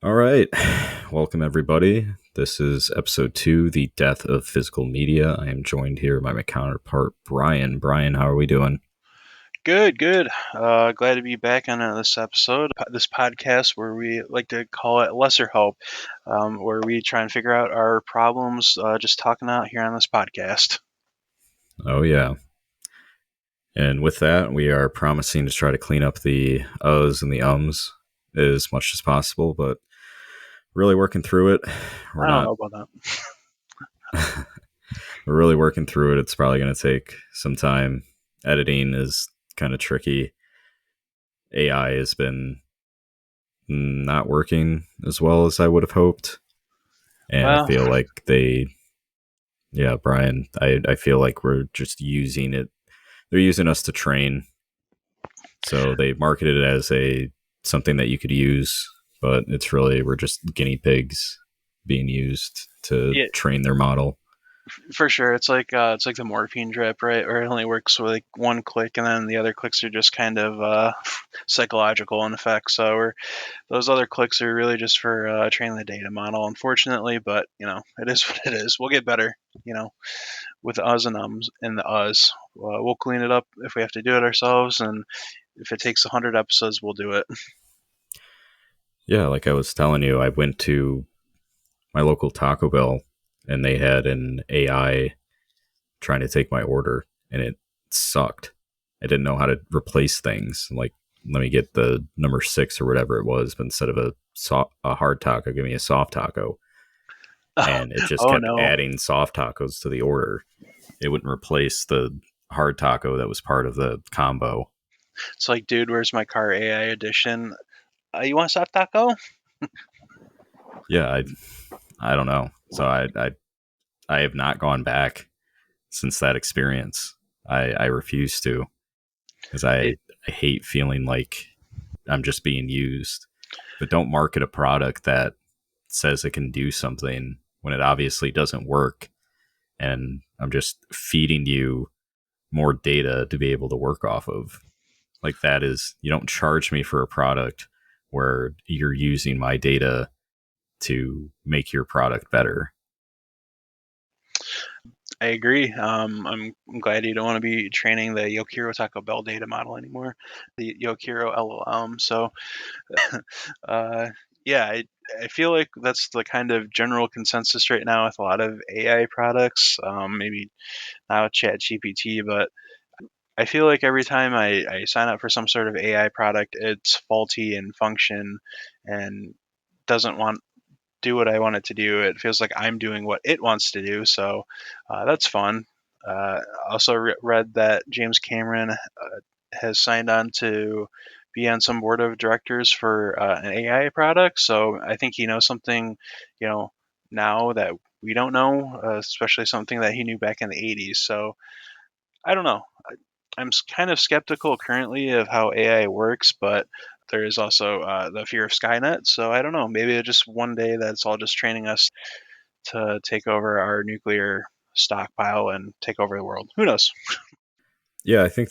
All right. Welcome, everybody. This is episode 2, The Death of Physical Media. I am joined here by my counterpart, Brian. Brian, how are we doing? Good, good. Glad to be back on this episode, this podcast where we like to call it Lesser Hope, where we try and figure out our problems just talking out here on this podcast. Oh, yeah. And with that, we are promising to try to clean up the uhs and the ums as much as possible, but really working through it. We're I don't not, know about that. we're really working through it. It's probably going to take some time. Editing is kind of tricky. AI has been not working as well as I would have hoped. And I Well, feel like yeah, Brian, I feel like we're just using it. They're using us to train. So they marketed it as something that you could use, but it's really we're just guinea pigs being used to yeah, train their model. for sure. It's like the morphine drip, right? Where it only works with like one click, and then the other clicks are just kind of psychological in effect. Those other clicks are really just for training the data model, unfortunately. But it is what it is. We'll get better. You know. With the us and ums and the us. We'll clean it up if we have to do it ourselves, and if it takes 100 episodes, we'll do it. Yeah, like I was telling you, I went to my local Taco Bell and they had an AI trying to take my order and it sucked. I didn't know how to replace things. Like, let me get the number 6 or whatever it was, but instead of a hard taco, give me a soft taco. And it just Oh kept no, adding soft tacos to the order. It wouldn't replace the hard taco that was part of the combo. it's like, dude, where's my car AI edition? You want a soft taco? Yeah, I don't know. So I have not gone back since that experience. I refuse to because It, I hate feeling like I'm just being used. But don't market a product that says it can do something when it obviously doesn't work. And I'm just feeding you more data to be able to work off of. Like, that is, you don't charge me for a product where you're using my data to make your product better. I agree. I'm glad you don't want to be training the Yokiro Taco Bell data model anymore, the Yokiro LLM. Uh, yeah, I feel like that's the kind of general consensus right now with a lot of AI products. Maybe not with ChatGPT, but I feel like every time I sign up for some sort of AI product, it's faulty in function and doesn't want do what I want it to do. It feels like I'm doing what it wants to do, so that's fun. Also read that James Cameron has signed on to be on some board of directors for an AI product, so I think he knows something, you know, now that we don't know, especially something that he knew back in the 80s. So I don't know. I'm kind of skeptical currently of how AI works, but there is also the fear of Skynet. So I don't know. Maybe just one day that's all just training us to take over our nuclear stockpile and take over the world. Who knows? Yeah, I think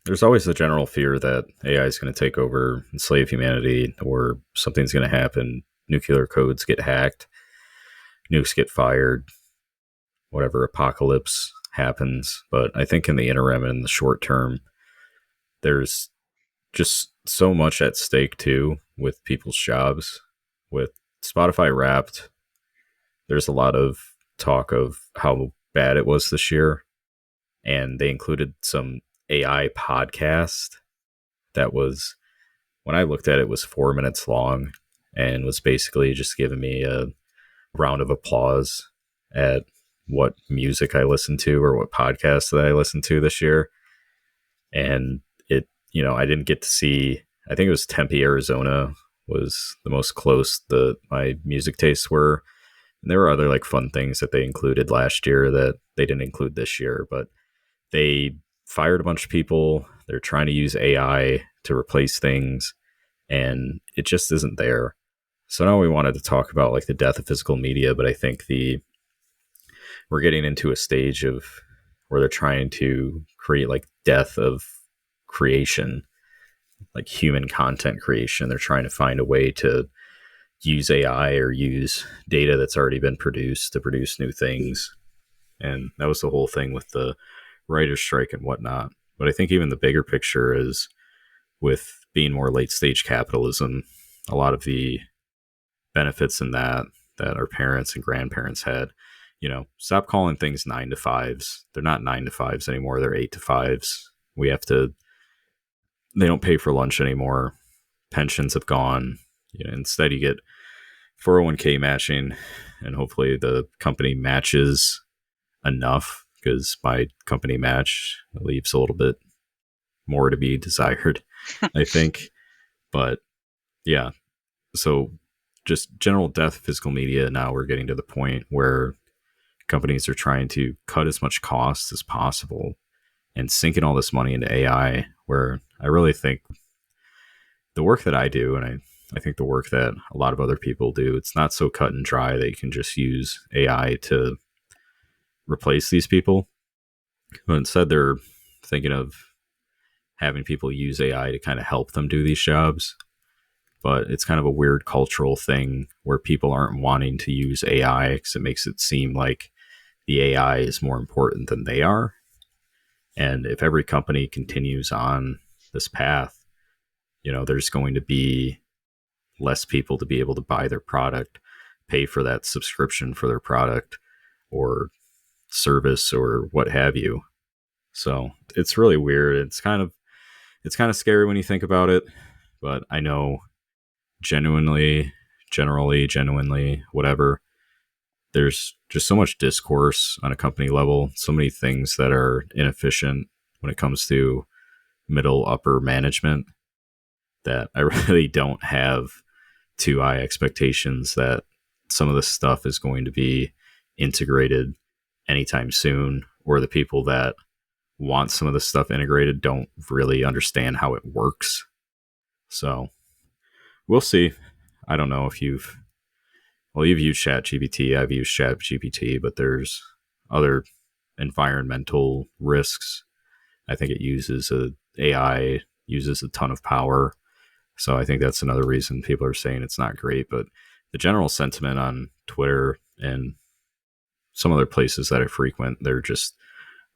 there's always the general fear that AI is going to take over, enslave humanity, or something's going to happen. Nuclear codes get hacked, nukes get fired, whatever apocalypse happens. But I think in the interim and in the short term, there's just so much at stake too with people's jobs. With Spotify Wrapped, there's a lot of talk of how bad it was this year, and they included some AI podcast that was, when I looked at it, was 4 minutes long and was basically just giving me a round of applause at what music I listened to or what podcasts that I listened to this year. And I didn't get to see, I think it was Tempe, Arizona was the most close that my music tastes were. And there were other like fun things that they included last year that they didn't include this year, but they fired a bunch of people. They're trying to use AI to replace things, and it just isn't there. So now we wanted to talk about like the death of physical media, but I think the we're getting into a stage of where they're trying to create like death of creation, like human content creation. They're trying to find a way to use AI or use data that's already been produced to produce new things. And that was the whole thing with the writer's strike and whatnot. But I think even the bigger picture is with being more late stage capitalism, a lot of the benefits in that our parents and grandparents had. Stop calling things 9 to 5s. They're not 9 to 5s anymore. They're 8 to 5s. We have to. They don't pay for lunch anymore. Pensions have gone. Instead, you get 401k matching, and hopefully the company matches enough because my company match leaves a little bit more to be desired, I think. But yeah, so just general death of physical media. Now we're getting to the point where companies are trying to cut as much cost as possible and sinking all this money into AI, where I really think the work that I do, and I think the work that a lot of other people do, it's not so cut and dry that you can just use AI to replace these people. But instead, they're thinking of having people use AI to kind of help them do these jobs. But it's kind of a weird cultural thing where people aren't wanting to use AI because it makes it seem like the AI is more important than they are. And if every company continues on this path, there's going to be less people to be able to buy their product, pay for that subscription for their product or service or what have you. So it's really weird. It's kind of scary when you think about it, but I know genuinely, whatever, there's just so much discourse on a company level, so many things that are inefficient when it comes to middle upper management that I really don't have too high expectations that some of this stuff is going to be integrated anytime soon, or the people that want some of this stuff integrated don't really understand how it works. So we'll see. I don't know if you've used ChatGPT. I've used ChatGPT, but there's other environmental risks. I think it uses AI uses a ton of power. So I think that's another reason people are saying it's not great. But the general sentiment on Twitter and some other places that I frequent, they're just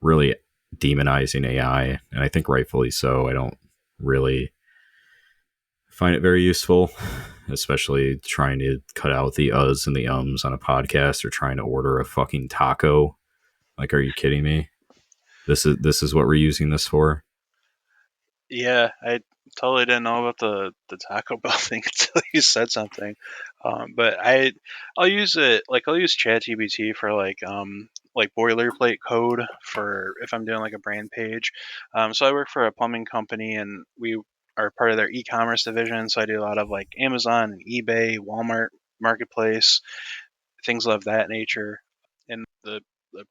really demonizing AI. And I think rightfully so. I don't really find it very useful, especially trying to cut out the uhs and the ums on a podcast or trying to order a fucking taco. Like, are you kidding me? This is what we're using this for. Yeah, I totally didn't know about the Taco Bell thing until you said something. But I'll use it like I'll use ChatGPT for like boilerplate code for if I'm doing like a brand page. So I work for a plumbing company and we are part of their e-commerce division. So I do a lot of like Amazon and eBay, Walmart marketplace, things of that nature. And the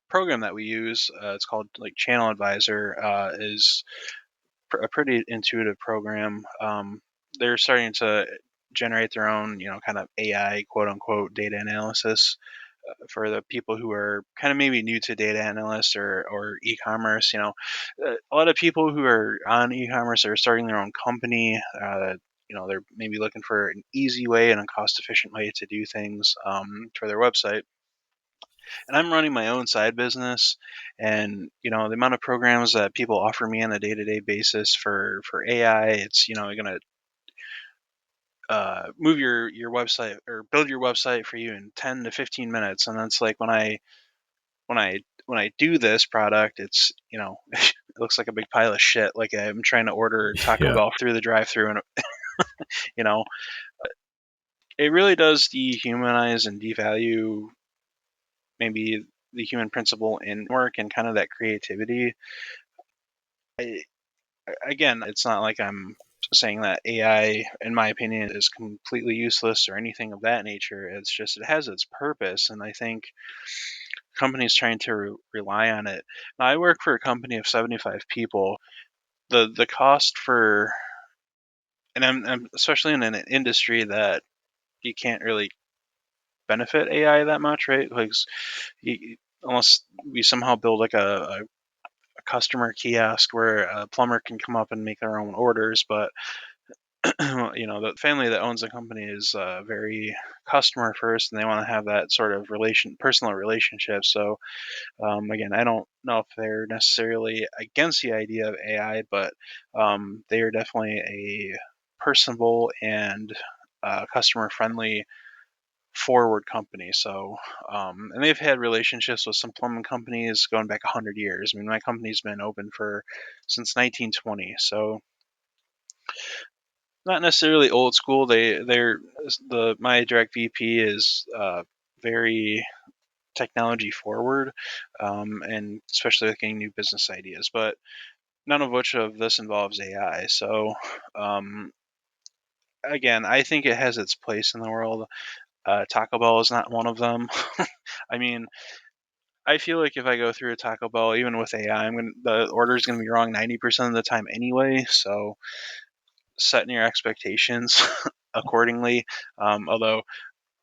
program that we use, it's called like Channel Advisor, is a pretty intuitive program. They're starting to generate their own, kind of AI quote unquote data analysis for the people who are kind of maybe new to data analysts or e-commerce. A lot of people who are on e-commerce are starting their own company. They're maybe looking for an easy way and a cost efficient way to do things for their website. And I'm running my own side business, and the amount of programs that people offer me on a day-to-day basis for AI, it's going to move your website or build your website for you in 10 to 15 minutes, and that's like when I do this product, it's it looks like a big pile of shit. Like I'm trying to order Taco Yeah, Bell through the drive-through, and you know it really does dehumanize and devalue maybe the human principle in work and kind of that creativity. I, Again, it's not like I'm saying that AI, in my opinion, is completely useless or anything of that nature. It's just it has its purpose, and I think companies trying to rely on it. Now, I work for a company of 75 people. The cost for, and I'm especially in an industry that you can't really benefit AI that much, right? Like, unless we somehow build like a customer kiosk where a plumber can come up and make their own orders, but the family that owns the company is very customer first, and they want to have that sort of personal relationship. So again, I don't know if they're necessarily against the idea of AI, but they are definitely a personable and customer friendly forward company. So, and they've had relationships with some plumbing companies going back 100 years. I mean, my company's been open for since 1920. So, not necessarily old school. They're the my direct VP is very technology forward, and especially looking new business ideas. But none of which of this involves AI. So, um, again, I think it has its place in the world. Taco Bell is not one of them. I mean, I feel like if I go through a Taco Bell, even with AI, the order is gonna be wrong 90% of the time anyway. So setting your expectations accordingly. Although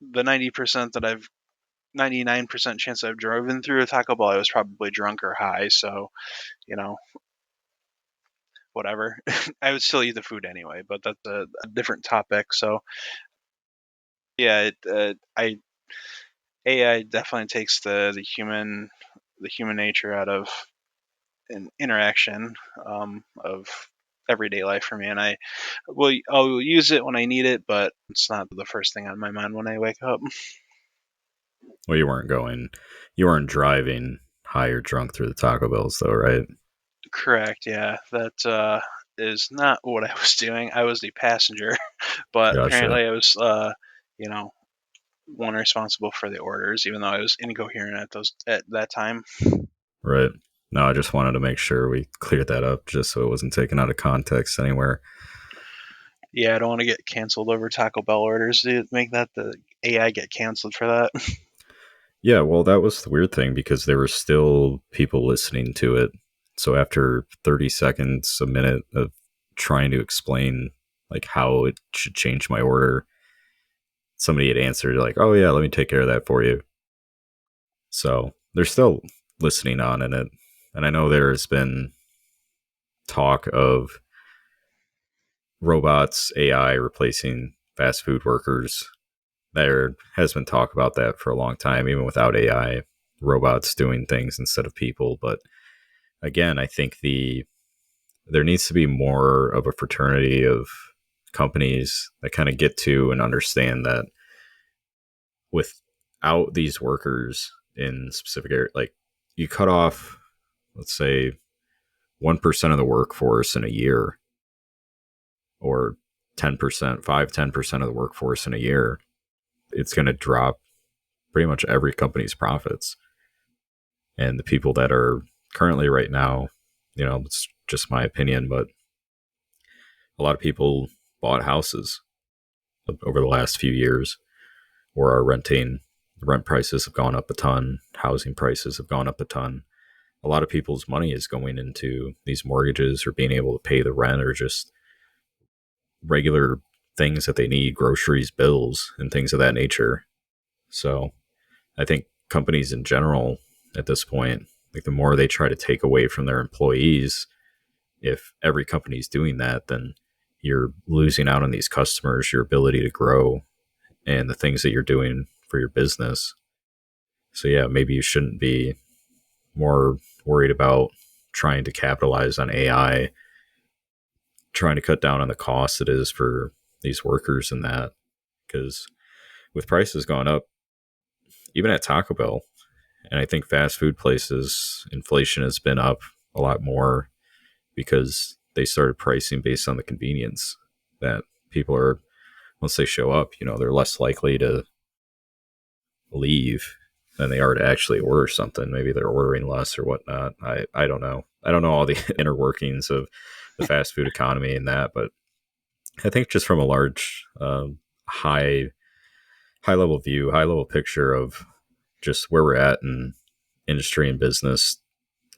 the 90% that I've 99% chance I've driven through a Taco Bell, I was probably drunk or high. So you know, whatever. I would still eat the food anyway, but that's a different topic. So yeah, I AI definitely takes the human nature out of an interaction of everyday life for me, and I'll use it when I need it, but it's not the first thing on my mind when I wake up. Well, you weren't driving high or drunk through the Taco Bells, though, right? Correct. Yeah, that is not what I was doing. I was the passenger, but Gotcha. apparently I was, you know, one responsible for the orders, even though I was incoherent at that time. Right. No, I just wanted to make sure we cleared that up just so it wasn't taken out of context anywhere. Yeah, I don't want to get canceled over Taco Bell orders. Make that the AI get canceled for that. Yeah, well, that was the weird thing because there were still people listening to it. So after 30 seconds, a minute of trying to explain like how it should change my order, somebody had answered like, "Oh yeah, let me take care of that for you." So they're still listening on in it. And I know there's been talk of robots, AI replacing fast food workers. There has been talk about that for a long time, even without AI, robots doing things instead of people. But again, I think there needs to be more of a fraternity of companies that kind of get to and understand that without these workers in specific area, like you cut off, let's say, 1% of the workforce in a year, or 10%, 5, 10% of the workforce in a year, it's going to drop pretty much every company's profits. And the people that are currently right now, it's just my opinion, but a lot of people bought houses over the last few years or are renting. Rent prices have gone up a ton. Housing prices have gone up a ton. A lot of people's money is going into these mortgages or being able to pay the rent or just regular things that they need, groceries, bills, and things of that nature. So I think companies in general at this point, like the more they try to take away from their employees, if every company is doing that, then you're losing out on these customers, your ability to grow, and the things that you're doing for your business. So yeah, maybe you shouldn't be more worried about trying to capitalize on AI, trying to cut down on the cost it is for these workers and that. Because with prices going up, even at Taco Bell, and I think fast food places, inflation has been up a lot more because they started pricing based on the convenience that people are, once they show up, they're less likely to leave than they are to actually order something. Maybe they're ordering less or whatnot. I don't know. I don't know all the inner workings of the fast food economy and that, but I think just from a large, high level view, high level picture of just where we're at in industry and business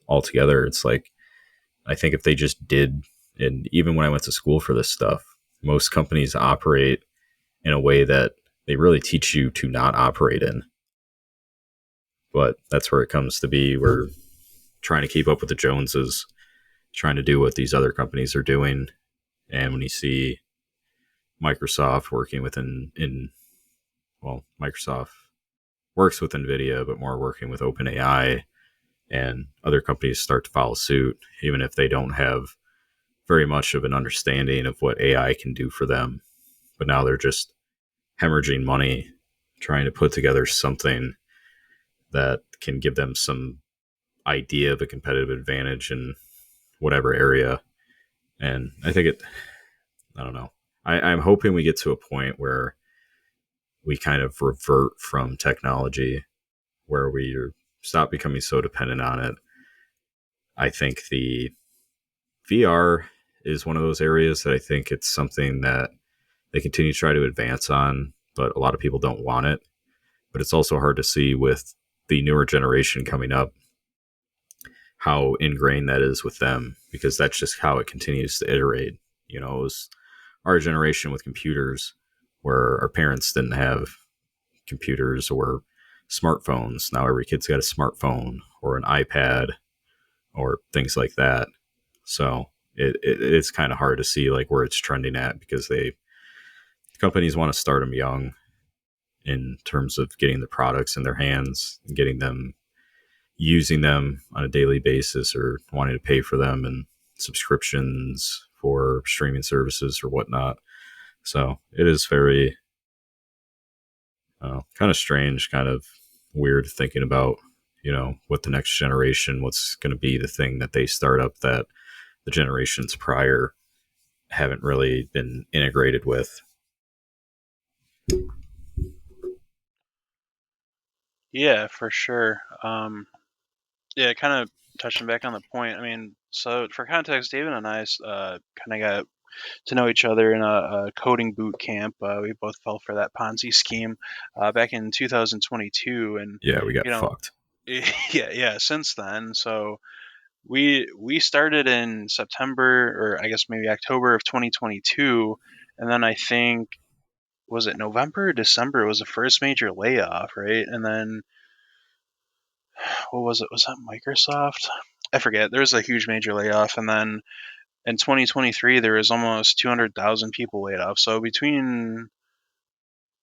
altogether, it's like I think if they just did, and even when I went to school for this stuff, most companies operate in a way that they really teach you to not operate in. But that's where it comes to be. We're trying to keep up with the Joneses, trying to do what these other companies are doing. And when you see Microsoft working within in well, Microsoft works with NVIDIA, but more working with OpenAI, and other companies start to follow suit, even if they don't have very much of an understanding of what AI can do for them. But now they're just hemorrhaging money trying to put together something that can give them some idea of a competitive advantage in whatever area. And I don't know. I'm hoping we get to a point where we kind of revert from technology, where we stop becoming so dependent on it. I think the VR is one of those areas that I think it's something that they continue to try to advance on, but a lot of people don't want it. But it's also hard to see with the newer generation coming up how ingrained that is with them, because that's just how it continues to iterate. It was our generation with computers where our parents didn't have computers or smartphones. Now every kid's got a smartphone or an iPad or things like that. So it's kind of hard to see like where it's trending at, because companies want to start them young in terms of getting the products in their hands and getting them using them on a daily basis, or wanting to pay for them and subscriptions for streaming services or whatnot. So it is very kind of strange, kind of weird thinking about, what the next generation, what's going to be the thing that they start up that the generations prior haven't really been integrated with. Yeah, for sure. Yeah, kind of touching back on the point. I mean, so for context, David and I kind of got to know each other in a coding boot camp. We both fell for that Ponzi scheme back in 2022, and Yeah, we got you know, fucked. yeah. Since then, so we started in September, or I guess maybe October of 2022, and then I think, was it November or December? It was the first major layoff, right? And then what was it? Was that Microsoft? I forget. There was a huge major layoff, and then in 2023 there was almost 200,000 people laid off. So between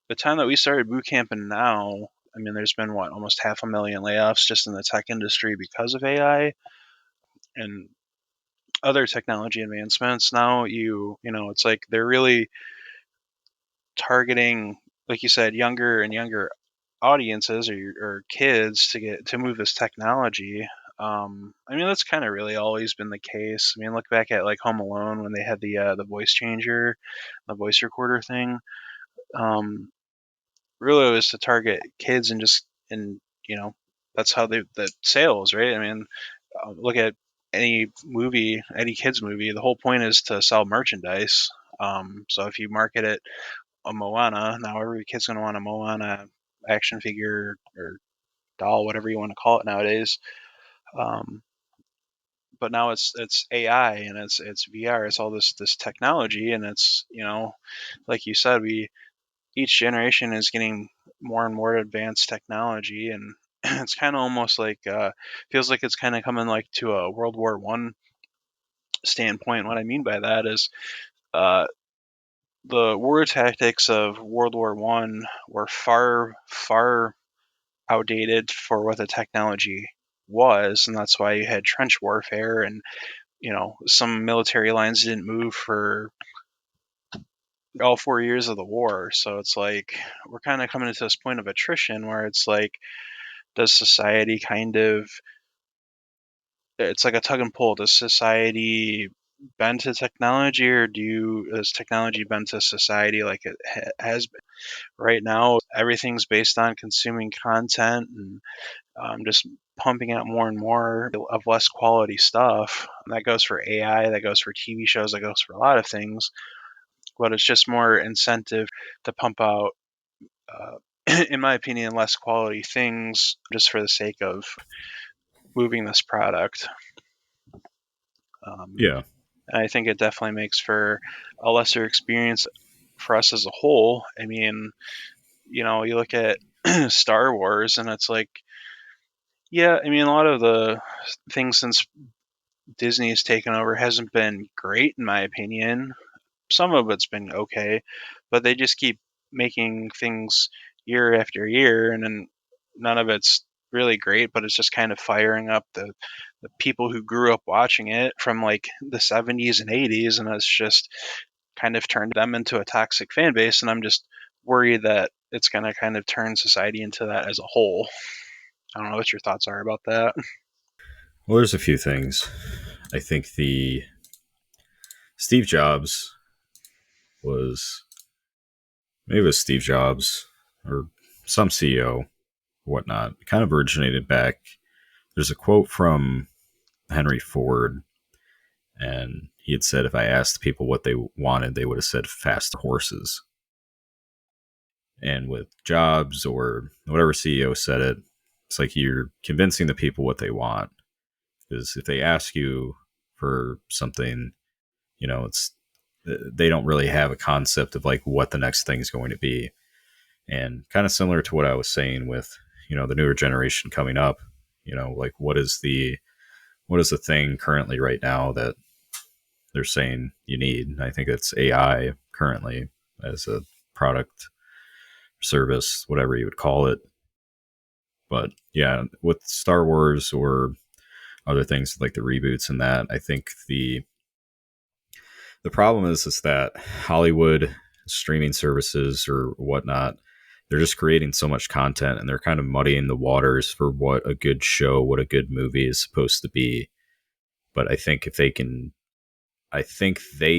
the time that we started boot camp and now, I mean, there's been what, almost 500,000 layoffs just in the tech industry because of AI and other technology advancements. Now you know it's like they're really targeting, like you said, younger and younger audiences, or kids, to move this technology. I mean, that's kind of really always been the case. I mean, look back at like Home Alone when they had the voice changer, the voice recorder thing. Um, Really, it was to target kids, and that's how the sales, right? I mean, look at any movie, any kids movie. The whole point is to sell merchandise. So if you market it a Moana, now every kid's going to want a Moana action figure or doll, whatever you want to call it nowadays. Um, but now it's AI and it's VR. It's all this technology, and it's, like you said, we each generation is getting more and more advanced technology, and it's kind of almost like feels like it's kind of coming like to a World War I standpoint. What I mean by that is uh, the war tactics of World War I were far outdated for what the technology was, and that's why you had trench warfare, and some military lines didn't move for all 4 years of the war. So it's like we're kind of coming to this point of attrition where it's like, does society kind of, it's like a tug and pull. Does society bend to technology, or does technology bend to society like it has been? Right now, everything's based on consuming content and just pumping out more and more of less quality stuff. And that goes for AI, that goes for TV shows, that goes for a lot of things. But it's just more incentive to pump out, uh, in my opinion, less quality things just for the sake of moving this product. Um, Yeah, and I think it definitely makes for a lesser experience for us as a whole. I mean, you look at Star Wars, and it's like, yeah, I mean, a lot of the things since Disney has taken over hasn't been great, in my opinion. some of it's been okay, but they just keep making things year after year, and then none of it's really great, but it's just kind of firing up the people who grew up watching it from like the 70s and 80s, and it's just kind of turned them into a toxic fan base, and I'm just worried that it's going to kind of turn society into that as a whole. I don't know what your thoughts are about that. Well, there's a few things. I think the Steve Jobs was maybe it was Steve Jobs or some CEO, whatnot. It kind of originated back. There's a quote from Henry Ford, and he had said, if I asked people what they wanted, they would have said fast horses. And with Jobs or whatever CEO said it, it's like you're convincing the people what they want. Because if they ask you for something, it's they don't really have a concept of like what the next thing is going to be. And kind of similar to what I was saying with, the newer generation coming up, like what is the thing currently right now that they're saying you need? I think it's AI currently as a product, service, whatever you would call it. But yeah, with Star Wars or other things like the reboots and that, I think the problem is that Hollywood streaming services or whatnot, they're just creating so much content and they're kind of muddying the waters for what a good show, what a good movie is supposed to be. But I think they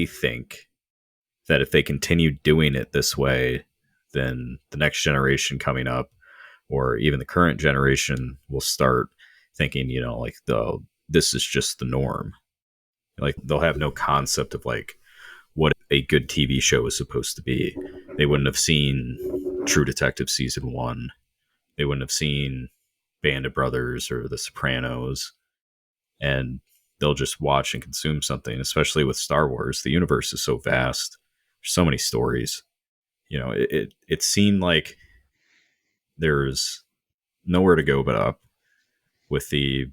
think that if they continue doing it this way, then the next generation coming up or even the current generation will start thinking, like this is just the norm. Like they'll have no concept of like what a good TV show is supposed to be. They wouldn't have seen True Detective season 1. They wouldn't have seen Band of Brothers or The Sopranos, and they'll just watch and consume something. Especially with Star Wars, the universe is so vast. There's so many stories. It seemed like there's nowhere to go but up. With the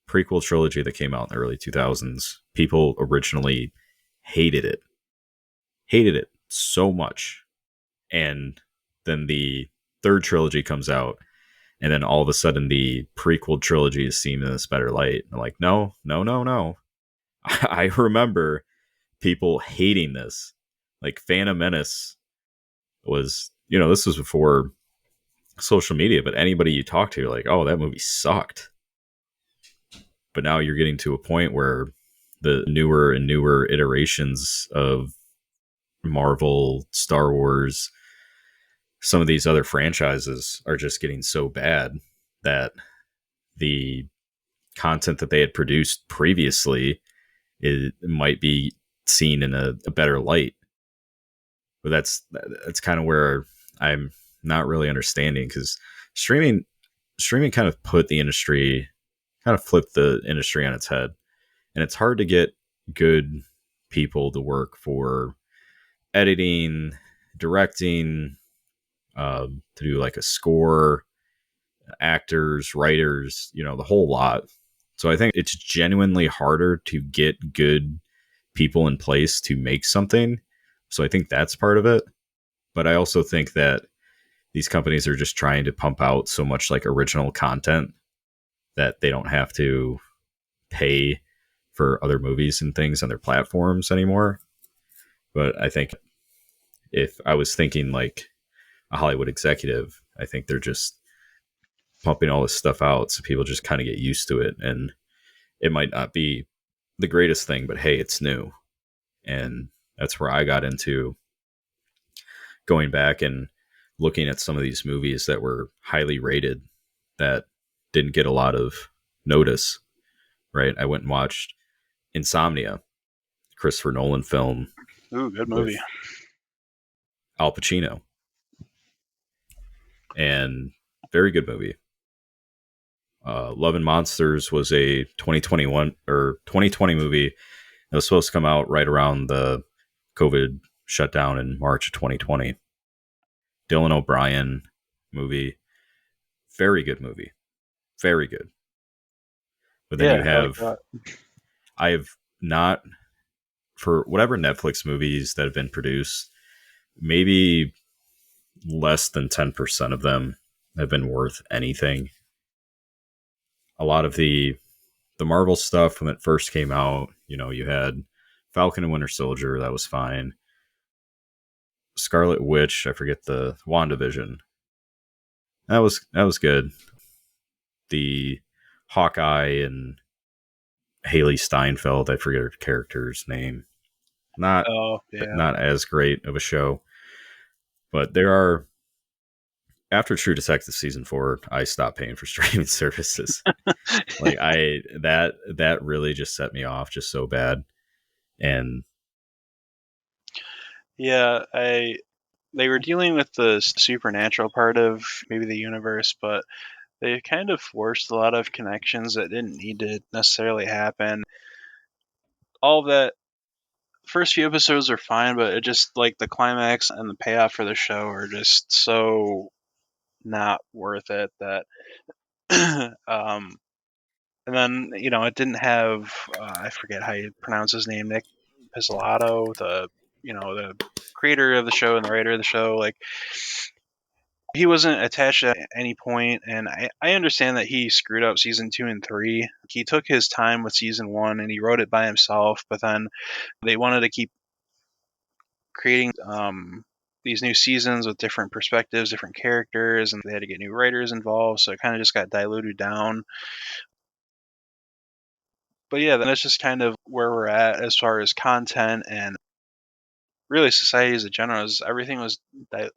prequel trilogy that came out in the early 2000s, people originally hated it, hated it so much. And then the third trilogy comes out, and then all of a sudden the prequel trilogy is seen in this better light. I'm like, no, no, no, no. I remember people hating this. Like Phantom Menace was, this was before social media, but anybody you talk to, like, oh, that movie sucked. But now you're getting to a point where the newer and newer iterations of Marvel, Star Wars, some of these other franchises are just getting so bad that the content that they had produced previously it might be seen in a better light. But that's kind of where I'm not really understanding because streaming streaming kind of put the industry kind of flipped the industry on its head, and it's hard to get good people to work for editing, directing, to do like a score, actors, writers, the whole lot. So I think it's genuinely harder to get good people in place to make something. So I think that's part of it. But I also think that these companies are just trying to pump out so much like original content that they don't have to pay for other movies and things on their platforms anymore. But I think if I was thinking like a Hollywood executive, I think they're just pumping all this stuff out so people just kind of get used to it. And it might not be the greatest thing, but hey, it's new. And that's where I got into going back and looking at some of these movies that were highly rated that didn't get a lot of notice, right? I went and watched Insomnia, Christopher Nolan film Ooh, good movie. with Al Pacino, and very good movie. Love and Monsters was a 2021 or 2020 movie. It was supposed to come out right around the COVID shutdown in March of 2020. Dylan O'Brien movie, very good movie, very good. But then Yeah, you I like have, that. I have not for whatever Netflix movies that have been produced, maybe less than 10% of them have been worth anything. A lot of the Marvel stuff when it first came out, you had Falcon and Winter Soldier, that was fine. Scarlet Witch, I forget the WandaVision. That was good. The Hawkeye and Haley Steinfeld, I forget her character's name. Not Oh yeah. not as great of a show. But there are after True Detective season 4, I stopped paying for streaming services. Like that really just set me off just so bad. And Yeah, I they were dealing with the supernatural part of maybe the universe, but they kind of forced a lot of connections that didn't need to necessarily happen. All of that first few episodes are fine, but it just like the climax and the payoff for the show are just so not worth it that and then it didn't have I forget how you pronounce his name, Nick Pizzolatto, the creator of the show and the writer of the show. Like he wasn't attached at any point, and I understand that he screwed up season 2 and 3. He took his time with season 1 and he wrote it by himself, but then they wanted to keep creating these new seasons with different perspectives, different characters, and they had to get new writers involved, so it kind of just got diluted down. But yeah, that's just kind of where we're at as far as content and really society as a general. Is everything was,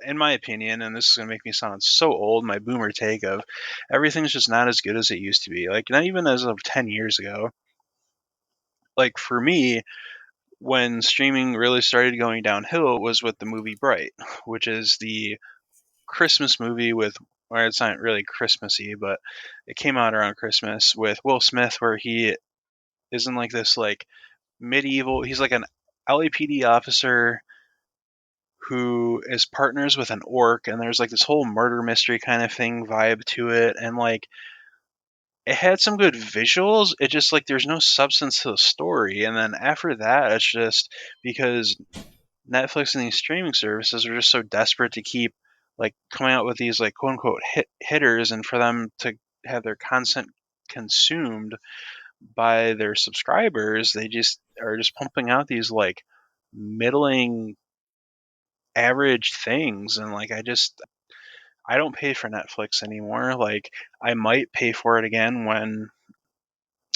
in my opinion, and this is gonna make me sound so old, my boomer take of everything's just not as good as it used to be. Like not even as of 10 years ago. Like for me, when streaming really started going downhill was with the movie Bright, which is the Christmas movie with, or it's not really Christmassy, but it came out around Christmas with Will Smith, where he is in like this like medieval. He's like an LAPD officer who is partners with an orc, and there's like this whole murder mystery kind of thing vibe to it, and like it had some good visuals. It just like there's no substance to the story, and then after that, it's just because Netflix and these streaming services are just so desperate to keep like coming out with these like quote unquote hitters, and for them to have their content consumed by their subscribers, they just are just pumping out these like middling average things, and like I don't pay for Netflix anymore. Like I might pay for it again when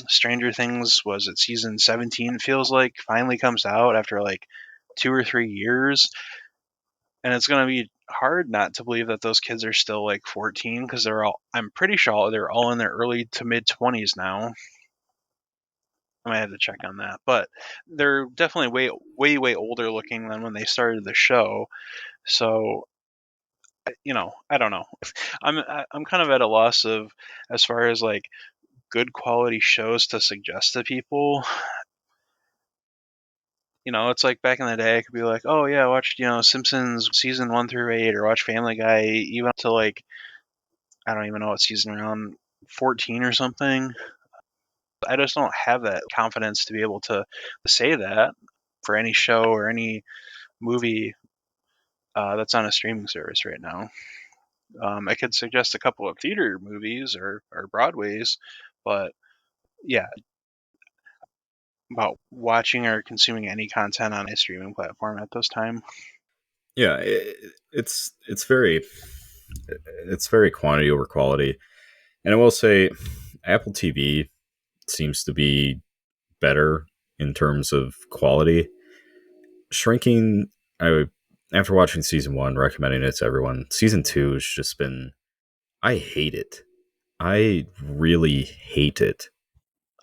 Stranger Things was at season 17 feels like finally comes out after like 2 or 3 years, and it's going to be hard not to believe that those kids are still like 14 because I'm pretty sure they're all in their early to mid 20s now. I might have to check on that, but they're definitely way older looking than when they started the show. So I don't know. I'm kind of at a loss of as far as like good quality shows to suggest to people. It's like back in the day, I could be like, oh yeah, watch Simpsons season 1 through 8, or watch Family Guy even up to like I don't even know what season we're on, 14 or something. I just don't have that confidence to be able to say that for any show or any movie that's on a streaming service right now. I could suggest a couple of theater movies or Broadways, but yeah, about watching or consuming any content on a streaming platform at this time. yeah, it's very quantity over quality. And I will say Apple TV seems to be better in terms of quality. Shrinking, I after watching season 1, recommending it to everyone. Season 2 has just been, I hate it. I really hate it.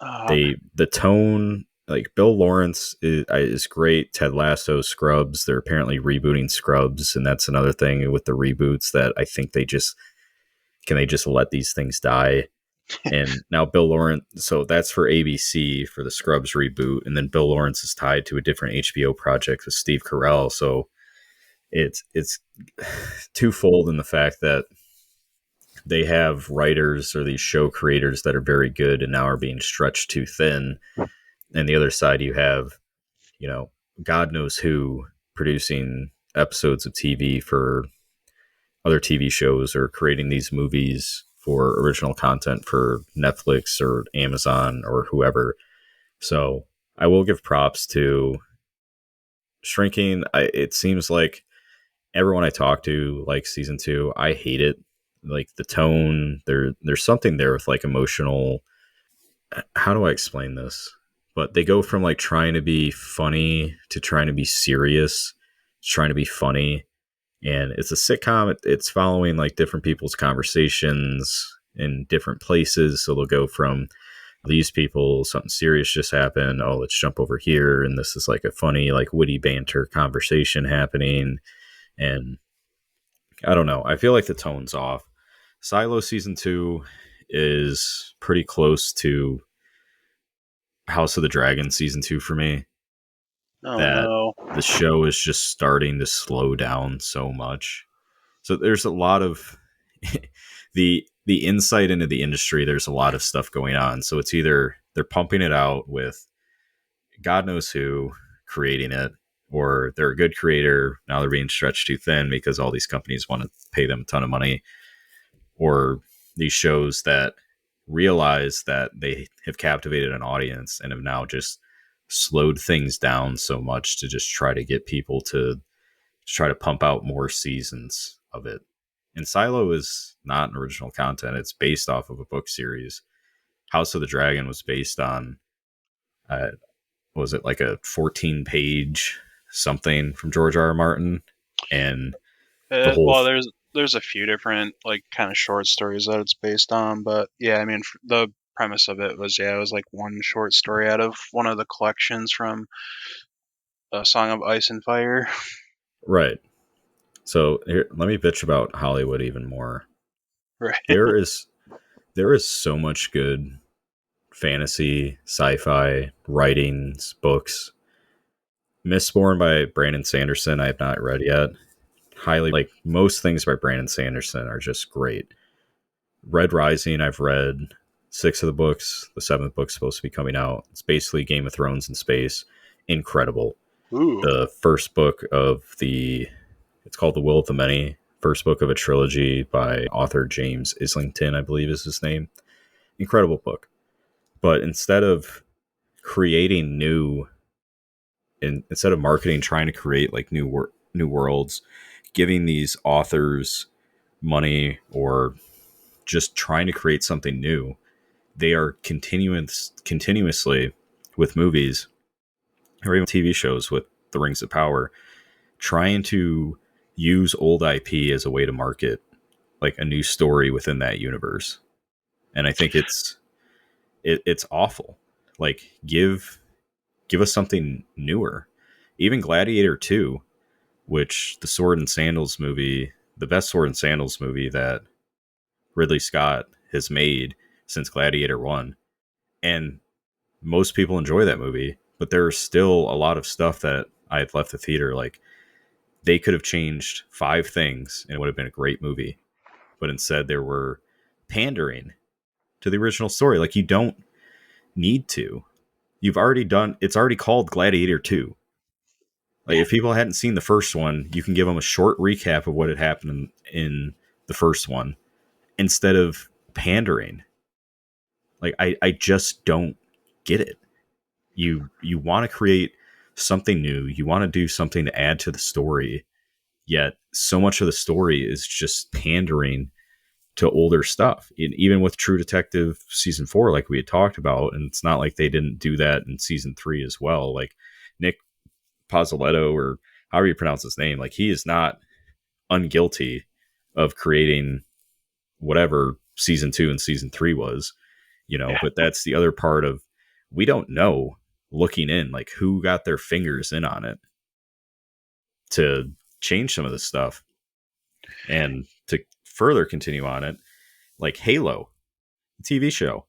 Uh, The tone, like Bill Lawrence is great. Ted Lasso, Scrubs, they're apparently rebooting Scrubs, and that's another thing with the reboots that I think they just let these things die. And now Bill Lawrence, so that's for ABC for the Scrubs reboot, and then Bill Lawrence is tied to a different HBO project with Steve Carell. So it's twofold in the fact that they have writers or these show creators that are very good and now are being stretched too thin. And the other side, you have God knows who producing episodes of TV for other TV shows or creating these movies for original content for Netflix or Amazon or whoever. So I will give props to shrinking. It seems like everyone I talk to likes season two. I hate it. Like the tone, there's something there with like emotional. How do I explain this? But they go from like trying to be funny to trying to be serious, to trying to be funny, and it's a sitcom. It's following like different people's conversations in different places. So they'll go from these people, something serious just happened. Oh, let's jump over here, and this is like a funny, like witty banter conversation happening. And I don't know. I feel like the tone's off. Silo season two is pretty close to House of the Dragon season two for me. Oh That no. the show is just starting to slow down so much. So there's a lot of the insight into the industry. There's a lot of stuff going on. So it's either they're pumping it out with God knows who creating it, or they're a good creator. Now they're being stretched too thin because all these companies want to pay them a ton of money, or these shows that realize that they have captivated an audience and have now just slowed things down so much to just try to get people to try to pump out more seasons of it. And Silo is not an original content. It's based off of a book series. House of the Dragon was based on, uh, was it like a 14 page something from George R. R. Martin? And the whole, Well, there's a few different like kind of short stories that it's based on, but yeah, I mean the premise of it was it was like one short story out of one of the collections from A Song of Ice and Fire. right. So here, let me bitch about Hollywood even more. Right. There is there is so much good fantasy, sci-fi writings, books. Mistborn by Brandon Sanderson, I have not read yet. Highly like most things by Brandon Sanderson are just great. Red Rising, I've read six of the books. The seventh book's supposed to be coming out. It's basically Game of Thrones in space. Incredible. Ooh. The first book of the, it's called The Will of the Many. First book of a trilogy by author James Islington, I believe is his name. Incredible book. But instead of creating new, instead of marketing, trying to create like new worlds, giving these authors money or just trying to create something new, they are continuously with movies or even TV shows with the Rings of Power, trying to use old IP as a way to market like a new story within that universe. And I think it's awful. Like give us something newer. Even Gladiator 2, which the Sword and Sandals movie, the best Sword and Sandals movie that Ridley Scott has made since Gladiator 1. And most people enjoy that movie, but there's still a lot of stuff that I had left the theater. Like they could have changed five things and it would have been a great movie. But instead, there were pandering to the original story. Like you don't need to. You've already done. It's already called Gladiator 2. Like if people hadn't seen the first one, you can give them a short recap of what had happened in the first one instead of pandering. Like I just don't get it. You want to create something new. You want to do something to add to the story. Yet so much of the story is just pandering to older stuff. Even with True Detective season 4, like we had talked about, and it's not like they didn't do that in season 3 as well. Like Nick Pozzoletto, or however you pronounce his name, like he is not unguilty of creating whatever season 2 and season 3 was, Yeah. but that's the other part of, we don't know looking in, like who got their fingers in on it to change some of this stuff. And to further continue on it, like Halo, the TV show,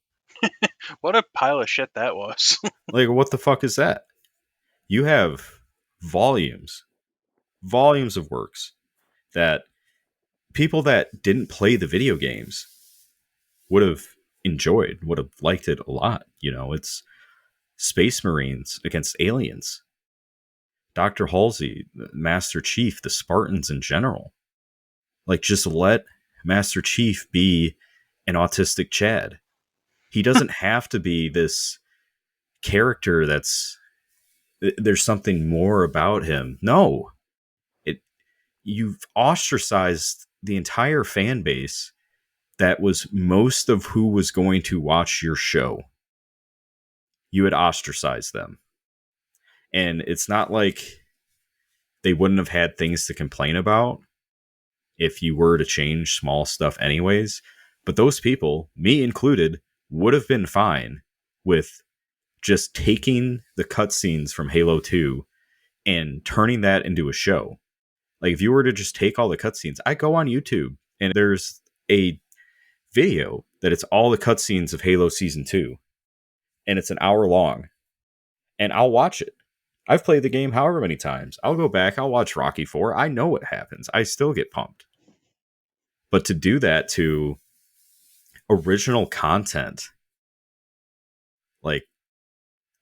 What a pile of shit that was. like what the fuck is that? You have volumes, volumes of works that people that didn't play the video games would have enjoyed, would have liked it a lot. It's Space Marines against aliens. Dr. Halsey, Master Chief, the Spartans in general. Like, just let Master Chief be an autistic Chad. He doesn't have to be this character that's there's something more about him. No, it you've ostracized the entire fan base that was most of who was going to watch your show. You had ostracized them. And it's not like they wouldn't have had things to complain about if you were to change small stuff anyways. But those people, me included, would have been fine with just taking the cutscenes from Halo 2 and turning that into a show. Like, if you were to just take all the cutscenes, I go on YouTube and there's a video that it's all the cutscenes of Halo Season 2, and it's an hour long, and I'll watch it. I've played the game however many times. I'll go back, I'll watch Rocky 4. I know what happens. I still get pumped. But to do that to original content, like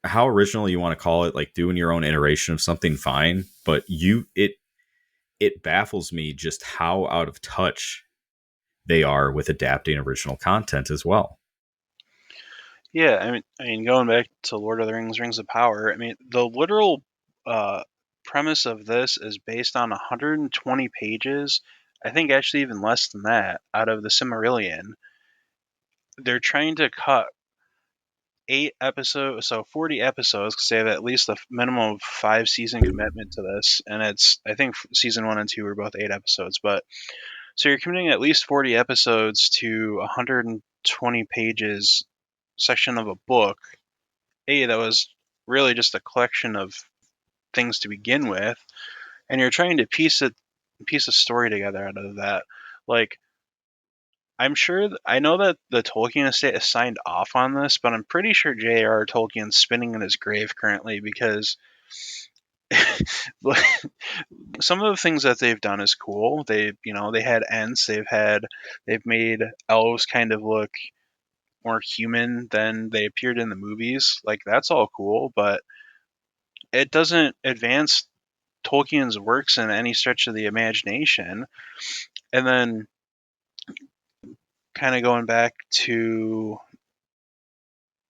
how original you want to call it, like doing your own iteration of something, fine. But it baffles me just how out of touch they are with adapting original content as well. Yeah, I mean, going back to Lord of the Rings, Rings of Power. I mean, the literal uh, premise of this is based on 120 pages. I think actually even less than that out of the Silmarillion. They're trying to cut 8 episodes, so 40 episodes, because they have at least a minimum of 5 season commitment to this, and it's I think season 1 and 2 were both 8 episodes, but so you're committing at least 40 episodes to 120 pages section of a book. That was really just a collection of things to begin with, and you're trying to piece a story together out of that. Like, I know that the Tolkien estate is signed off on this, but I'm pretty sure J.R.R. Tolkien's spinning in his grave currently because some of the things that they've done is cool. They had Ents, they've made elves kind of look more human than they appeared in the movies. Like, that's all cool, but it doesn't advance Tolkien's works in any stretch of the imagination. And then kind of going back to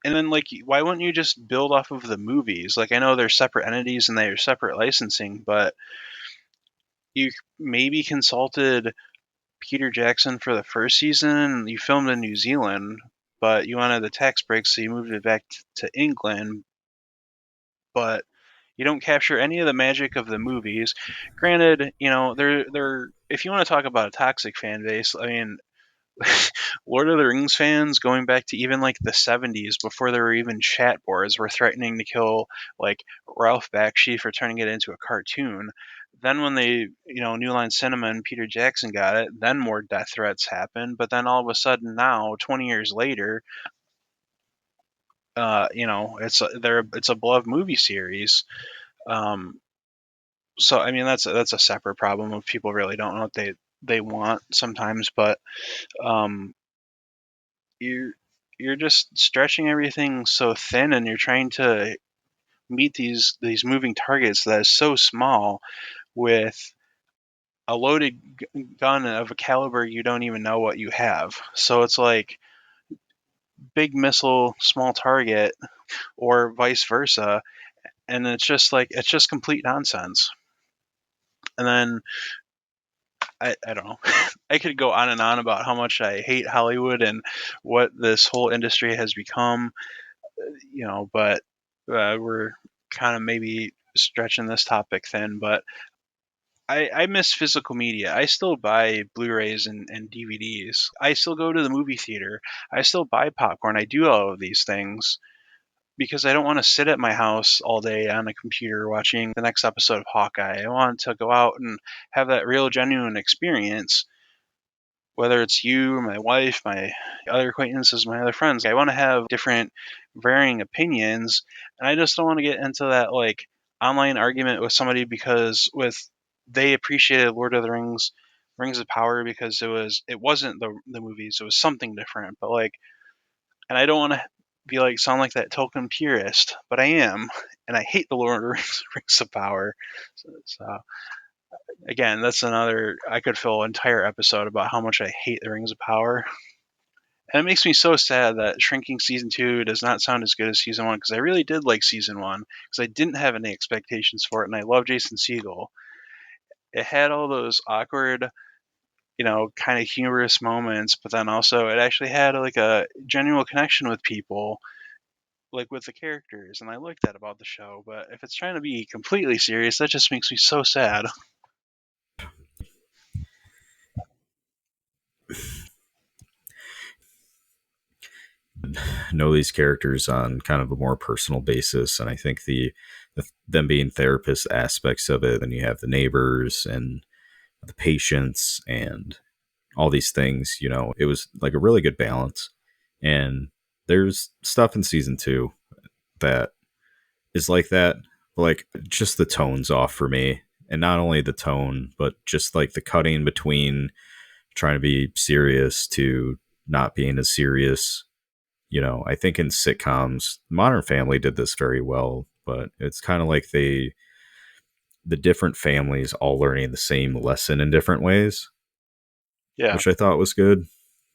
and then, like, why wouldn't you just build off of the movies? Like, I know they're separate entities and they're separate licensing, but you maybe consulted Peter Jackson for the first season. You filmed in New Zealand, but you wanted the tax break, so you moved it back to England. But you don't capture any of the magic of the movies. Granted, they're if you want to talk about a toxic fan base, I mean, Lord of the Rings fans going back to even like the 70s before there were even chat boards were threatening to kill like Ralph Bakshi for turning it into a cartoon. Then when New Line Cinema and Peter Jackson got it, then more death threats happened. But then all of a sudden now, 20 years later, it's a beloved movie series. Um, so I mean that's a separate problem of people really don't know what they want sometimes, but um, you're you're just stretching everything so thin, and you're trying to meet these moving targets that is so small with a loaded gun of a caliber you don't even know what you have. So it's like big missile, small target, or vice versa, and it's just complete nonsense. And then I don't know. I could go on and on about how much I hate Hollywood and what this whole industry has become, but we're kind of maybe stretching this topic thin. But I miss physical media. I still buy Blu-rays and DVDs. I still go to the movie theater. I still buy popcorn. I do all of these things because I don't want to sit at my house all day on a computer watching the next episode of Hawkeye. I want to go out and have that real, genuine experience, whether it's you, my wife, my other acquaintances, my other friends. I want to have different varying opinions, and I just don't want to get into that like online argument with somebody because with they appreciated Lord of the Rings, Rings of Power because it wasn't the movies, it was something different. But like, and I don't want to. be like sound like that Tolkien purist, but I am, and I hate the Lord of the Rings of Power. So again, that's another. I could fill an entire episode about how much I hate the Rings of Power. And it makes me so sad that Shrinking Season 2 does not sound as good as Season 1, because I really did like Season 1, because I didn't have any expectations for it, and I love Jason Segel. It had all those awkward, kind of humorous moments, but then also it actually had like a genuine connection with people, like with the characters, and I like that about the show. But if it's trying to be completely serious, that just makes me so sad. Know these characters on kind of a more personal basis, and I think the them being therapist aspects of it, and you have the neighbors and the patients and all these things. It was like a really good balance. And there's stuff in season 2 that is like that, like just the tone's off for me. And not only the tone, but just like the cutting between trying to be serious to not being as serious. I think in sitcoms, Modern Family did this very well, but it's kind of like the different families all learning the same lesson in different ways, Yeah, which I thought was good.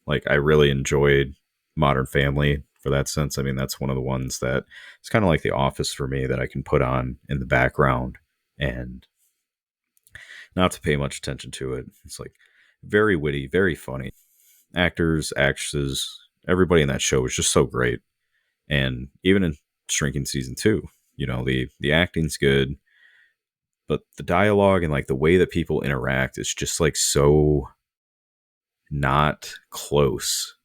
Like I really enjoyed Modern Family for that sense. I mean, that's one of the ones that it's kind of like The Office for me that I can put on in the background and not have to pay much attention to it. It's like very witty, very funny. Actors, actresses, everybody in that show was just so great. And even in Shrinking Season 2, the acting's good, but the dialogue and like the way that people interact is just like so not close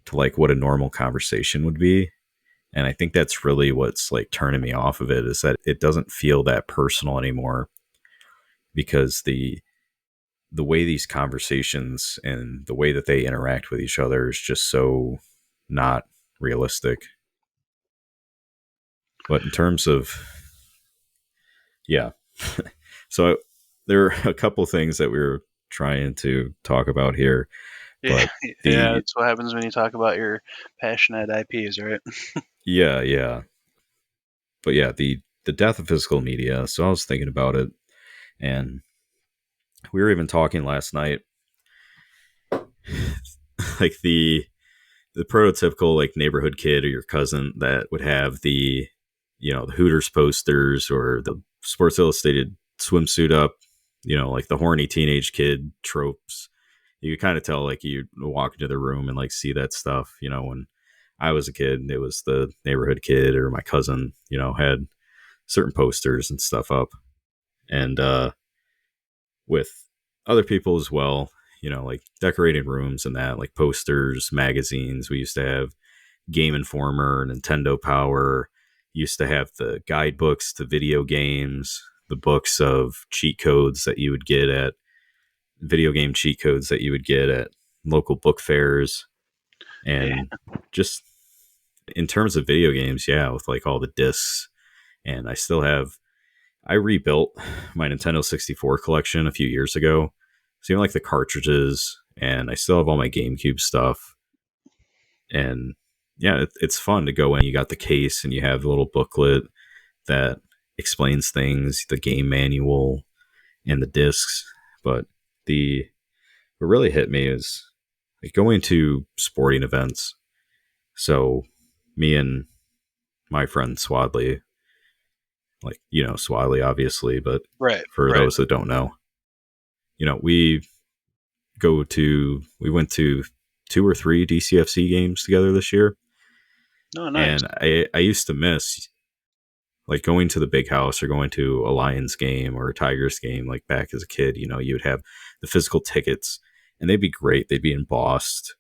to like what a normal conversation would be. And I think that's really what's like turning me off of it, is that it doesn't feel that personal anymore, because the way these conversations and the way that they interact with each other is just so not realistic. But in terms of, yeah, so there are a couple things that we were trying to talk about here, yeah, but yeah. the That's what happens when you talk about your passionate IPs, right? yeah, yeah, but yeah, the death of physical media. So I was thinking about it, and we were even talking last night, like the prototypical like neighborhood kid or your cousin that would have the Hooters posters or the Sports Illustrated swimsuit up, like the horny teenage kid tropes. You could kind of tell, like, you walk into the room and like see that stuff. When I was a kid, it was the neighborhood kid or my cousin, had certain posters and stuff up. And with other people as well, like decorating rooms and that, like posters, magazines. We used to have Game Informer, Nintendo Power. Used to have the guidebooks to video games, the books of cheat codes that you would get at video game cheat codes that you would get at local book fairs. Yeah, And just in terms of video games, yeah, with like all the discs. And I rebuilt my Nintendo 64 collection a few years ago. So even like the cartridges, and I still have all my GameCube stuff. And yeah, it's fun to go in. You got the case and you have the little booklet that explains things, the game manual, and the discs. But the what really hit me is like going to sporting events. So me and my friend Swadley, like Swadley obviously, but right, for right. those that don't know, we we went to 2 or 3 DCFC games together this year. Oh, nice. And I used to miss like going to the big house or going to a Lions game or a Tigers game. Like back as a kid, you would have the physical tickets, and they'd be great. They'd be embossed,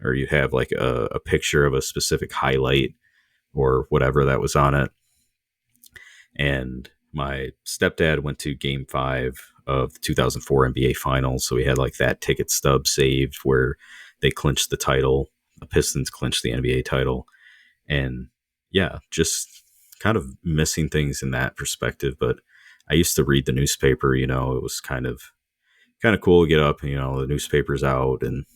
or you'd have like a picture of a specific highlight or whatever that was on it. And my stepdad went to game 5 of the 2004 NBA finals. So we had like that ticket stub saved where they clinched the title. The Pistons clinched the NBA title. And yeah, just kind of missing things in that perspective. But I used to read the newspaper, it was kind of cool to get up, the newspaper's out and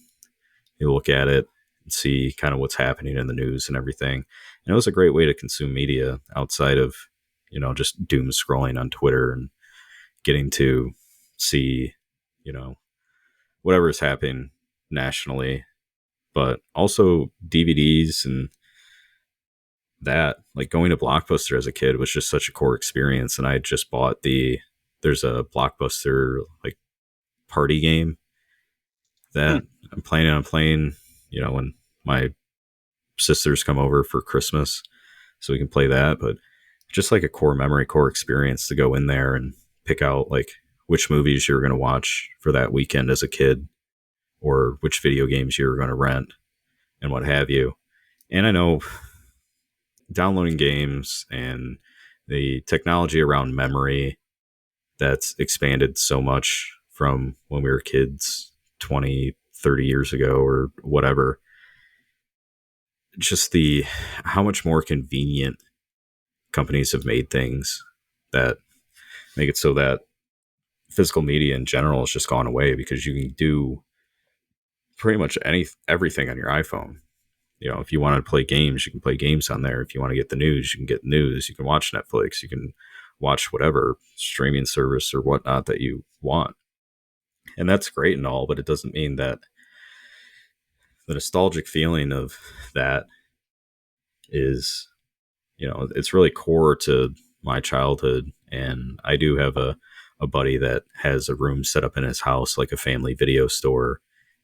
you look at it. see kind of what's happening in the news and everything. And it was a great way to consume media outside of, just doom scrolling on Twitter and getting to see, you know, whatever is happening nationally, but also DVDs and that. Like going to Blockbuster as a kid was just such a core experience. And I just bought there's a Blockbuster like party game Hmm. that I'm planning on playing, when my sisters come over for Christmas, so we can play that. But just like a core memory, core experience to go in there and pick out like which movies you were going to watch for that weekend as a kid, or which video games you were going to rent and what have you. And I know downloading games and the technology around memory that's expanded so much from when we were kids 20, 30 years ago or whatever. Just the how much more convenient companies have made things that make it so that physical media in general has just gone away, because you can do pretty much everything on your iPhone. If you want to play games, you can play games on there. If you want to get the news, you can get news. You can watch Netflix. You can watch whatever streaming service or whatnot that you want. And that's great and all, but it doesn't mean that the nostalgic feeling of that is, it's really core to my childhood. And I do have a buddy that has a room set up in his house, like a family video store,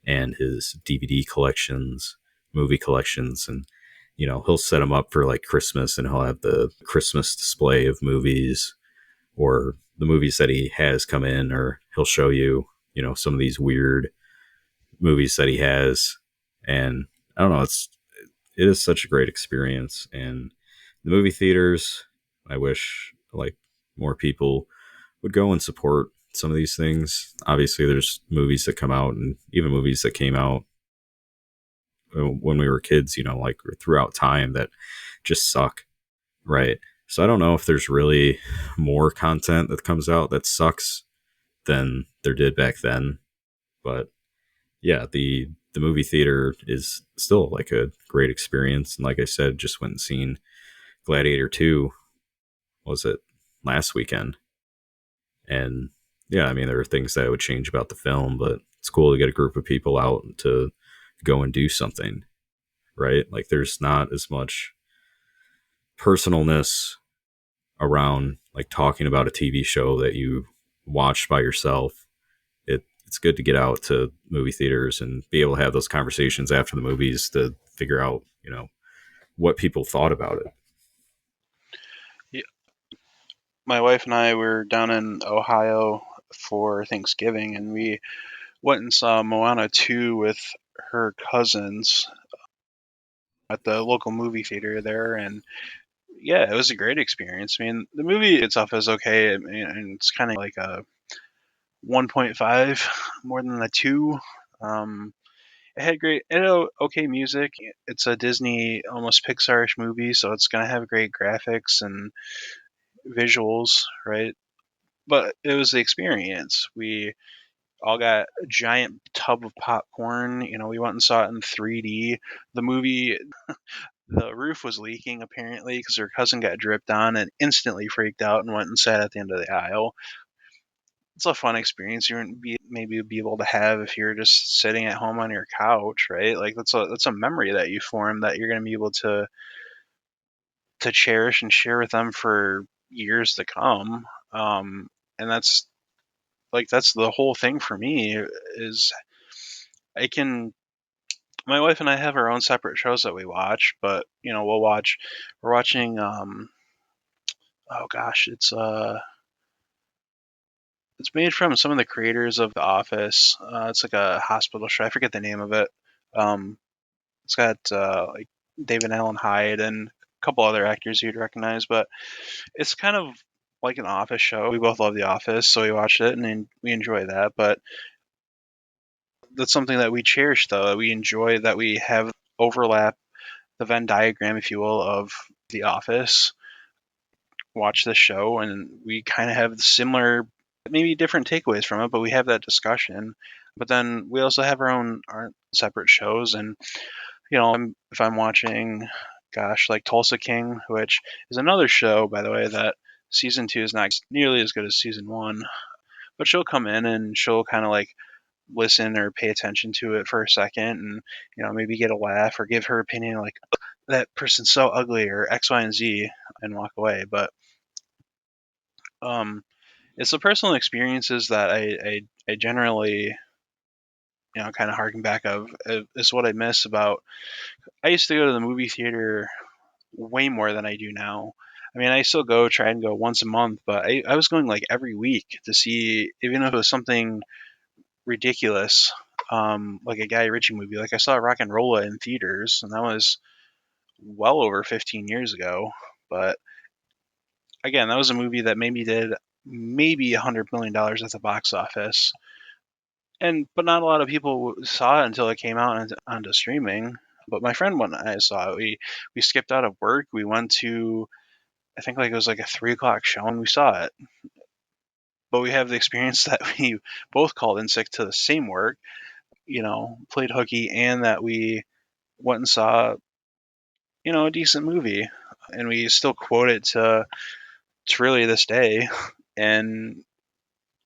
and his DVD collections, movie collections. And, he'll set them up for like Christmas, and he'll have the Christmas display of movies or the movies that he has come in, or he'll show you, some of these weird movies that he has. And I don't know, it is such a great experience. And the movie theaters, I wish like more people would go and support some of these things. Obviously, there's movies that come out, and even movies that came out when we were kids, like throughout time, that just suck, right? So I don't know if there's really more content that comes out that sucks than there did back then. But yeah, the movie theater is still like a great experience. And like I said, just went and seen Gladiator 2, was it last weekend? And yeah, I mean, there are things that I would change about the film, but it's cool to get a group of people out to go and do something, right? Like there's not as much personalness around like talking about a TV show that you watched by yourself. It's good to get out to movie theaters and be able to have those conversations after the movies to figure out, what people thought about it. Yeah, my wife and I were down in Ohio for Thanksgiving, and we went and saw Moana 2 with her cousins at the local movie theater there. And yeah, it was a great experience. I mean, the movie itself is okay. I mean, and it's kind of like a 1.5 more than a 2. Um, it had okay music. It's a Disney, almost Pixar-ish movie, so it's gonna have great graphics and visuals, right? But it was the experience. We all got a giant tub of popcorn. We went and saw it in 3D. The movie, the roof was leaking apparently because her cousin got dripped on and instantly freaked out and went and sat at the end of the aisle. It's a fun experience you wouldn't maybe be able to have if you're just sitting at home on your couch, right? Like that's a memory that you form that you're going to be able to cherish and share with them for years to come. And that's the whole thing for me is I can my wife and I have our own separate shows that we watch, but we're watching oh gosh, it's made from some of the creators of The Office. It's like a hospital show. I forget the name of it. Um, it's got like David Allen Hyde and a couple other actors you'd recognize, but it's kind of like an Office show. We both love The Office, so we watched it and we enjoy that. But that's something that we cherish, though. That we enjoy that we have overlap the Venn diagram, if you will, of The Office. Watch this show, and we kind of have similar, maybe different takeaways from it, but we have that discussion. But then we also have our separate shows, and if I'm watching, gosh, like Tulsa King, which is another show, by the way, that season two is not nearly as good as season one, but she'll come in and she'll kind of like listen or pay attention to it for a second and, maybe get a laugh or give her opinion like, that person's so ugly or X, Y, and Z and walk away. But um, it's the personal experiences that I generally, kind of harken back of. Is what I miss about. I used to go to the movie theater way more than I do now. I mean, I still try and go once a month, but I was going like every week to see, even if it was something ridiculous, like a Guy Ritchie movie. Like I saw Rock and Rolla in theaters, and that was well over 15 years ago. But again, that was a movie that maybe did maybe $100 million at the box office, and but not a lot of people saw it until it came out onto streaming. But my friend and I saw it. We skipped out of work. We went to, I think like it was like a 3 o'clock show, and we saw it. But we have the experience that we both called in sick to the same work, played hooky, and that we went and saw, a decent movie, and we still quote it to really this day. And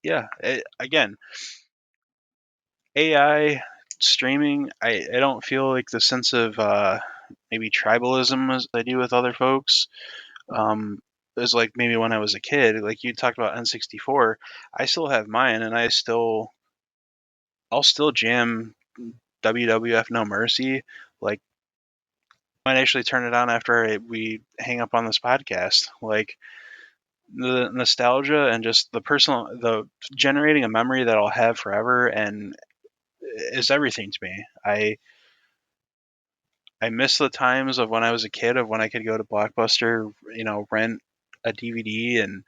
yeah, again, AI streaming, I don't feel like the sense of maybe tribalism as I do with other folks. Is like maybe when I was a kid, like you talked about N64, I still have mine, and I'll still jam WWF No Mercy. Like, I might actually turn it on after we hang up on this podcast. Like, the nostalgia and just the generating a memory that I'll have forever and is everything to me. I miss the times of when I was a kid, of when I could go to Blockbuster, rent a DVD, and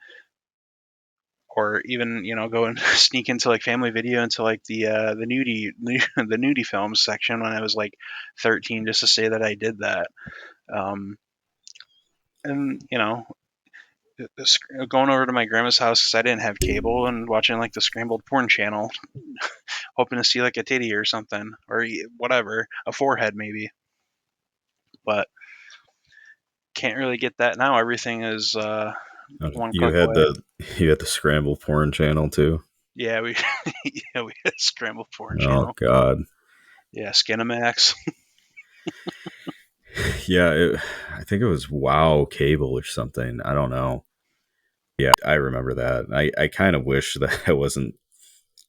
or even go and sneak into like Family Video into like the nudie the nudie films section when I was like 13, just to say that I did that. Um, and going over to my grandma's house because I didn't have cable and watching like the scrambled porn channel, hoping to see like a titty or something or whatever, a forehead maybe. But can't really get that now. Everything is one You click had away. the scramble porn channel too. Yeah, we yeah, we had a scrambled porn Oh channel. God, Yeah, Skinamax. yeah. I think it was Wow Cable or something. I don't know. Yeah, I remember that. I kind of wish that I wasn't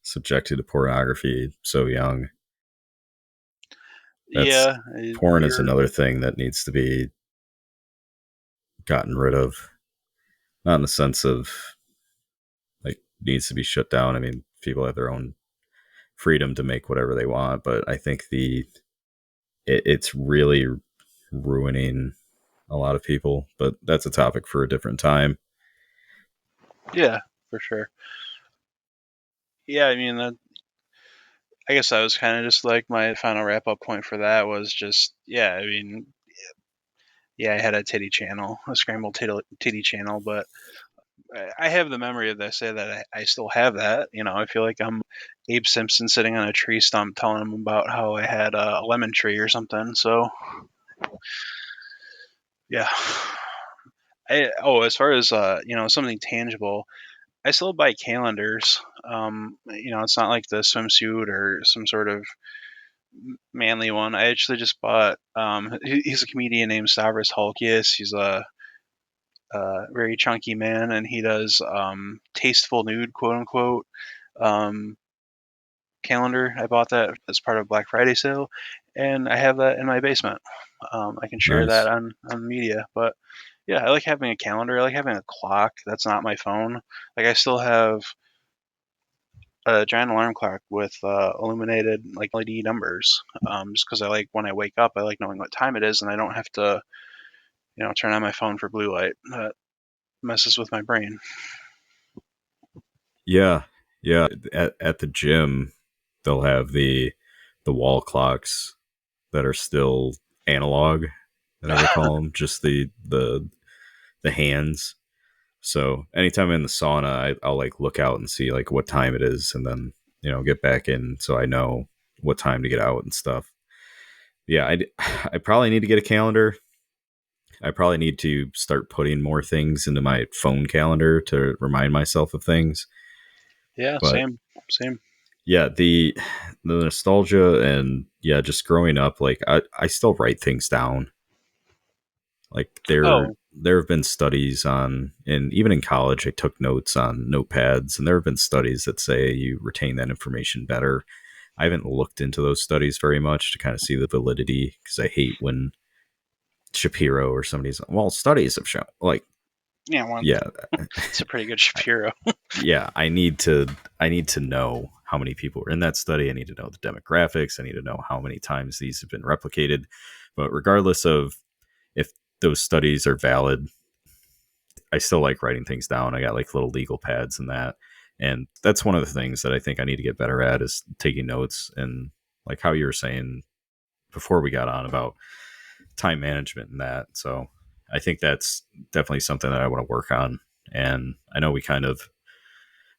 subjected to pornography so young. That's Yeah, Porn is you're another thing that needs to be gotten rid of. Not in the sense of like needs to be shut down. I mean, people have their own freedom to make whatever they want, but I think it's really ruining a lot of people. But that's a topic for a different time. yeah, for sure. Yeah, I mean that. I guess that was kind of just like my final wrap up point for that was just yeah. I mean, yeah, I had a titty channel, a scrambled titty channel, but I have the memory of this. Say that I still have that. I feel like I'm Abe Simpson sitting on a tree stump telling him about how I had a lemon tree or something. So yeah. As far as something tangible, I still buy calendars. It's not like the swimsuit or some sort of manly one. I actually just bought. He's a comedian named Stavros Halkias. He's a very chunky man, and he does tasteful nude, quote unquote, um, calendar. I bought that as part of Black Friday sale, and I have that in my basement. I can share that Nice. on media, but yeah, I like having a calendar. I like having a clock that's not my phone. Like I still have a giant alarm clock with illuminated like LED numbers. Just because I like when I wake up, I like knowing what time it is, and I don't have to turn on my phone for blue light. That messes with my brain. Yeah, yeah. At the gym, they'll have the wall clocks that are still analog. I think they call them just the hands. So anytime I'm in the sauna, I'll like look out and see like what time it is, and then get back in so I know what time to get out and stuff. yeah, I probably need to get a calendar. I probably need to start putting more things into my phone calendar to remind myself of things. Yeah, But same. yeah, the nostalgia and yeah, just growing up, like I still write things down. Like Oh, there have been studies on, and even in college, I took notes on notepads, and there have been studies that say you retain that information better. I haven't looked into those studies very much to kind of see the validity because I hate when Shapiro or somebody's well studies have shown like yeah, one. yeah It's a pretty good Shapiro. yeah, I need to know how many people were in that study. I need to know the demographics. I need to know how many times these have been replicated. But regardless of if those studies are valid, I still like writing things down. I got like little legal pads and that. And that's one of the things that I think I need to get better at is taking notes and like how you were saying before we got on about time management and that. So I think that's definitely something that I want to work on. And I know we kind of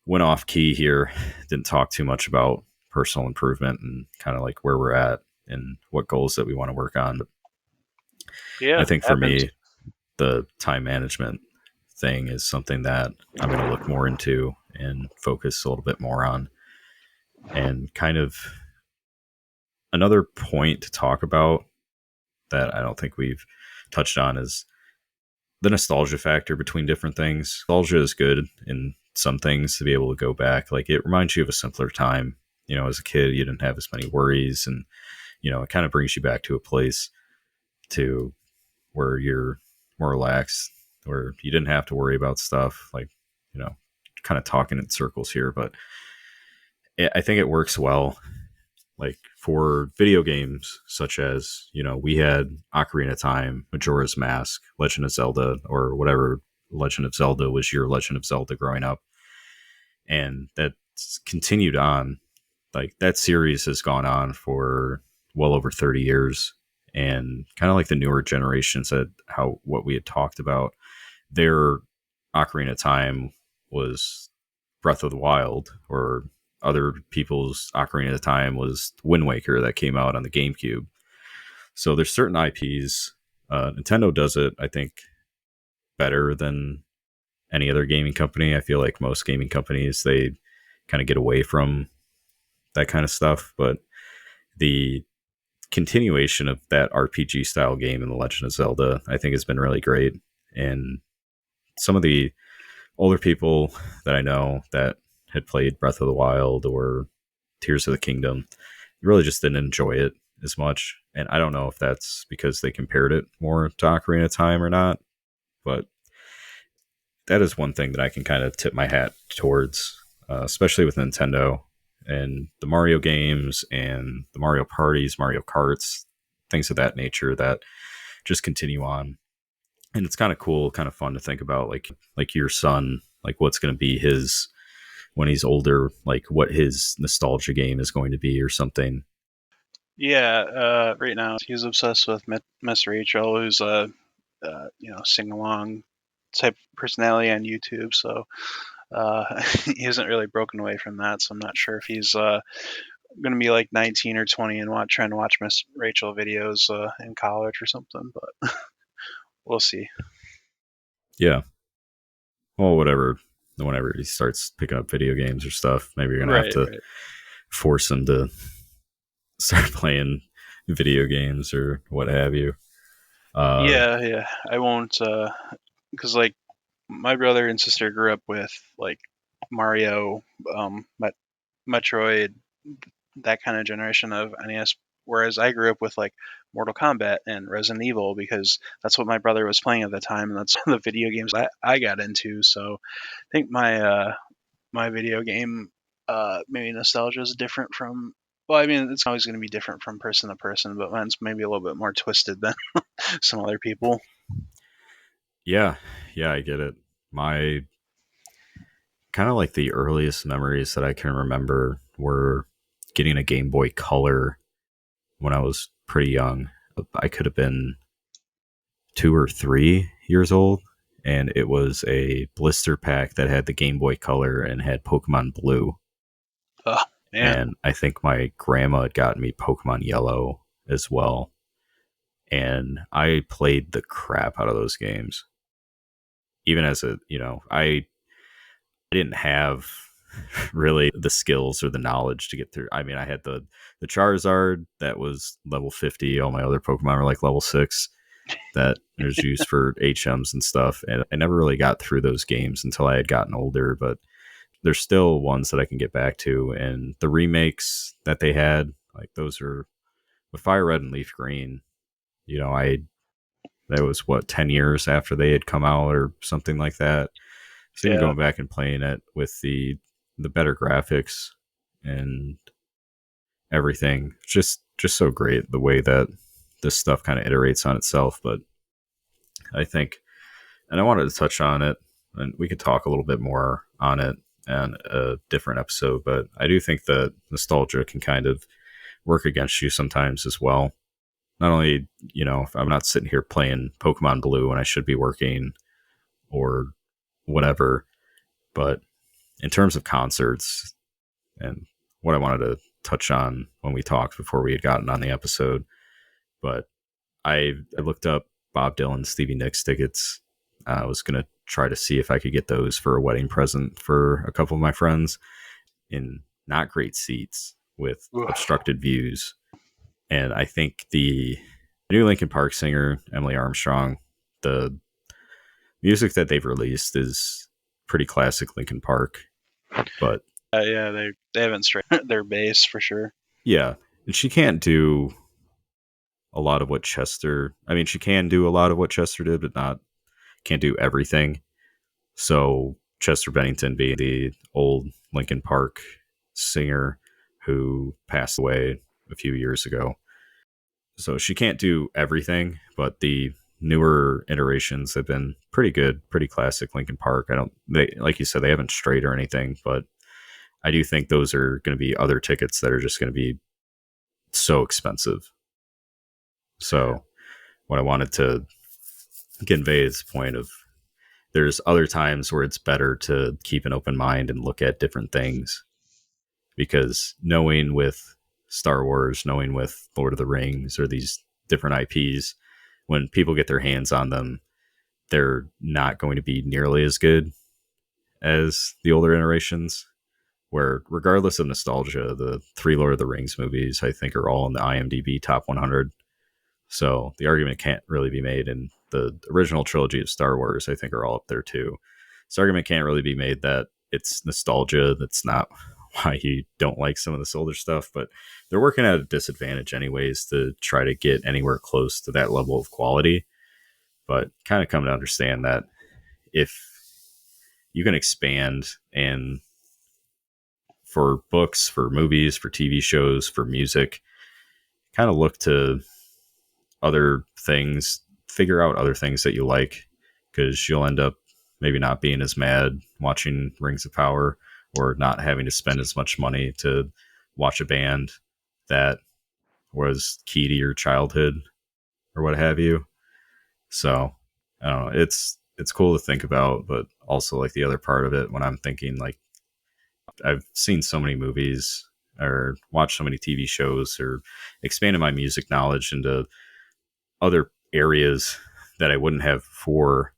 went off key here, didn't talk too much about personal improvement and kind of like where we're at and what goals that we want to work on. But I Yeah, think for happens. me, the time management thing is something that I'm going to look more into and focus a little bit more on. And kind of another point to talk about that I don't think we've touched on is the nostalgia factor between different things. Nostalgia is good in some things to be able to go back. Like it reminds you of a simpler time. You know, as a kid, you didn't have as many worries, and you know, it kind of brings you back to a place to where you're more relaxed, where you didn't have to worry about stuff. Like, you know, kind of talking in circles here, but I think it works well. Like for video games, such as you know, we had Ocarina of Time, Majora's Mask, Legend of Zelda, or whatever Legend of Zelda was your Legend of Zelda growing up, and that's continued on. Like that series has gone on for well over 30 years, and kind of like the newer generations said how what we had talked about, their Ocarina of Time was Breath of the Wild, or other people's Ocarina of Time was Wind Waker that came out on the GameCube. So there's certain IPs. Nintendo does it, I think, better than any other gaming company. I feel like most gaming companies they kind of get away from that kind of stuff, but the continuation of that RPG style game in The Legend of Zelda, I think, has been really great. And some of the older people that I know that had played Breath of the Wild or Tears of the Kingdom really just didn't enjoy it as much. And I don't know if that's because they compared it more to Ocarina of Time or not, but that is one thing that I can kind of tip my hat towards, especially with Nintendo and the Mario games and the Mario parties, Mario Karts, things of that nature that just continue on. And it's kind of cool, kind of fun to think about, like your son, like what's going to be his when he's older, like what his nostalgia game is going to be or something. Yeah, right now he's obsessed with Miss Rachel, who's a sing along type personality on YouTube. So he hasn't really broken away from that. So I'm not sure if he's going to be like 19 or 20 and trying to watch Miss Rachel videos in college or something. But we'll see. Yeah. Well, whatever. Whenever he starts picking up video games or stuff, maybe you're gonna have Right, to right. force him to start playing video games or what have you. Uh, Yeah, yeah. I won't, because like my brother and sister grew up with like Mario, Metroid, that kind of generation of NES. Whereas I grew up with like Mortal Kombat and Resident Evil because that's what my brother was playing at the time, and that's the video games I got into. So I think my video game maybe nostalgia is different from. Well, I mean, it's always going to be different from person to person, but mine's maybe a little bit more twisted than some other people. yeah, yeah, I get it. My kind of like the earliest memories that I can remember were getting a Game Boy Color when I was pretty young. I could have been 2 or 3 years old, and it was a blister pack that had the Game Boy Color and had Pokemon Blue. Oh man, And I think my grandma had gotten me Pokemon Yellow as well. and I played the crap out of those games. Even as a, I didn't have really the skills or the knowledge to get through. I mean, I had the Charizard that was level 50. All my other Pokemon were like level 6 that was used for HMs and stuff. And I never really got through those games until I had gotten older, but there's still ones that I can get back to. And the remakes that they had, like those are with Fire Red and Leaf Green, I that was what 10 years after they had come out or something like that. So even Yeah, going back and playing it with the better graphics and everything, just so great the way that this stuff kind of iterates on itself. But I think, and I wanted to touch on it, and we could talk a little bit more on it in a different episode. But I do think that nostalgia can kind of work against you sometimes as well. Not only, if I'm not sitting here playing Pokemon Blue when I should be working or whatever, but in terms of concerts and what I wanted to touch on when we talked before we had gotten on the episode, but I looked up Bob Dylan, Stevie Nicks tickets. I was going to try to see if I could get those for a wedding present for a couple of my friends in not great seats with oof. obstructed views. And I think the new Linkin Park singer, Emily Armstrong, the music that they've released is pretty classic Linkin Park. But Yeah, they haven't straightened their base for sure. yeah, and she can't do a lot of what Chester, I mean, she can do a lot of what Chester did, but not, can't do everything. So Chester Bennington being the old Linkin Park singer who passed away a few years ago. So she can't do everything, but the newer iterations have been pretty good, pretty classic Linkin Park. I don't they like you said they haven't strayed or anything, but I do think those are going to be other tickets that are just going to be so expensive. So what I wanted to convey is the point of there's other times where it's better to keep an open mind and look at different things because knowing with Star Wars, knowing with Lord of the Rings or these different IPs, when people get their hands on them, they're not going to be nearly as good as the older iterations. Where, regardless of nostalgia, the three Lord of the Rings movies, I think, are all in the IMDb top 100. So the argument can't really be made. And the original trilogy of Star Wars, I think, are all up there too. This argument can't really be made that it's nostalgia. That's not why you don't like some of this older stuff, but they're working at a disadvantage anyways to try to get anywhere close to that level of quality. But kind of come to understand that if you can expand and for books, for movies, for TV shows, for music, kind of look to other things, figure out other things that you like, because you'll end up maybe not being as mad watching Rings of Power or not having to spend as much money to watch a band that was key to your childhood or what have you. So I don't know. It's cool to think about, but also like the other part of it when I'm thinking like I've seen so many movies or watched so many TV shows or expanded my music knowledge into other areas that I wouldn't have before,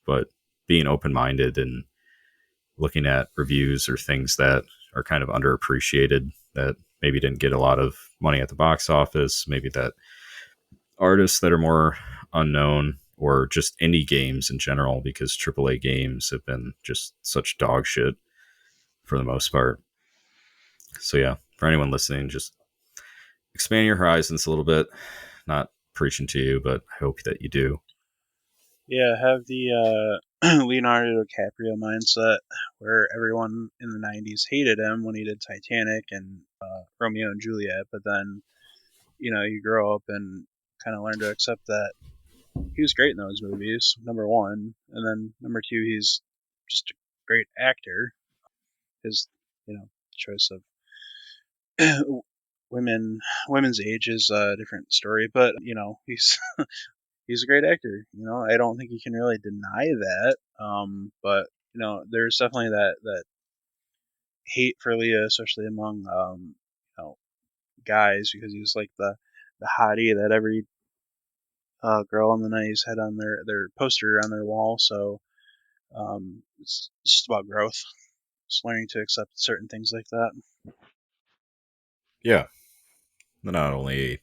but being open minded and looking at reviews or things that are kind of underappreciated that maybe didn't get a lot of money at the box office, maybe that artists that are more unknown or just indie games in general, because AAA games have been just such dog shit for the most part. So yeah, for anyone listening, just expand your horizons a little bit. Not preaching to you, but I hope that you do. Yeah, have the Leonardo DiCaprio mindset where everyone in the 90s hated him when he did Titanic and Romeo and Juliet, but then, you grow up and kind of learn to accept that he was great in those movies, number one. And then number two, he's just a great actor. His, choice of women, women's age is a different story, but, he's a great actor. I don't think you can really deny that. But there's definitely that hate for Leah, especially among you know guys, because he was like the hottie that every girl, and then I just had on their poster on their wall. So it's just about growth, just learning to accept certain things like that. Yeah, not only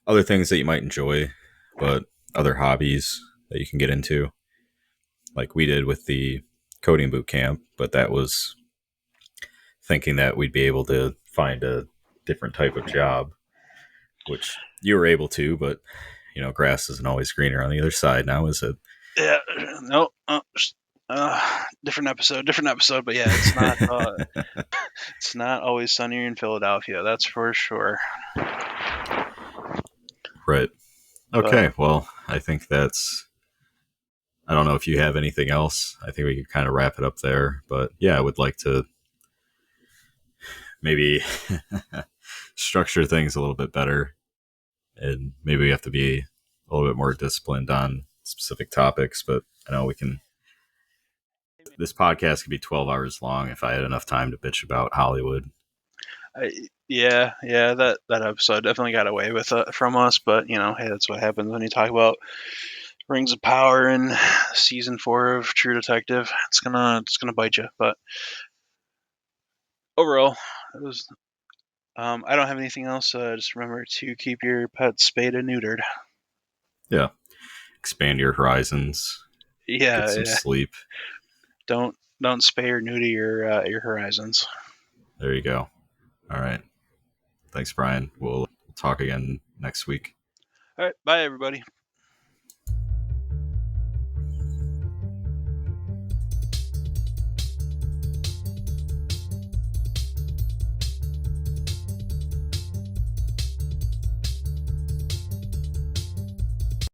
other things that you might enjoy, but other hobbies that you can get into, like we did with the coding boot camp. But that was thinking that we'd be able to find a different type of job, which you were able to, but grass isn't always greener on the other side now, is it? Yeah, no, different episode, different episode. But yeah, it's not. It's not always sunny in Philadelphia. That's for sure. Right. But Okay. Well, I think that's. I don't know if you have anything else. I think we could kind of wrap it up there. But yeah, I would like to maybe structure things a little bit better. And maybe we have to be a little bit more disciplined on specific topics. But I know we can. This podcast could be 12 hours long if I had enough time to bitch about Hollywood. yeah, that episode definitely got away with it from us. But hey, that's what happens when you talk about Rings of Power in season 4 of True Detective. It's gonna bite you. But overall, it was. I don't have anything else. Just remember to keep your pets spayed and neutered. Yeah. Expand your horizons, get Yeah, some yeah. sleep. Don't spay or neuter your horizons. There you go. All right. Thanks, Brian. We'll talk again next week. All right, bye everybody.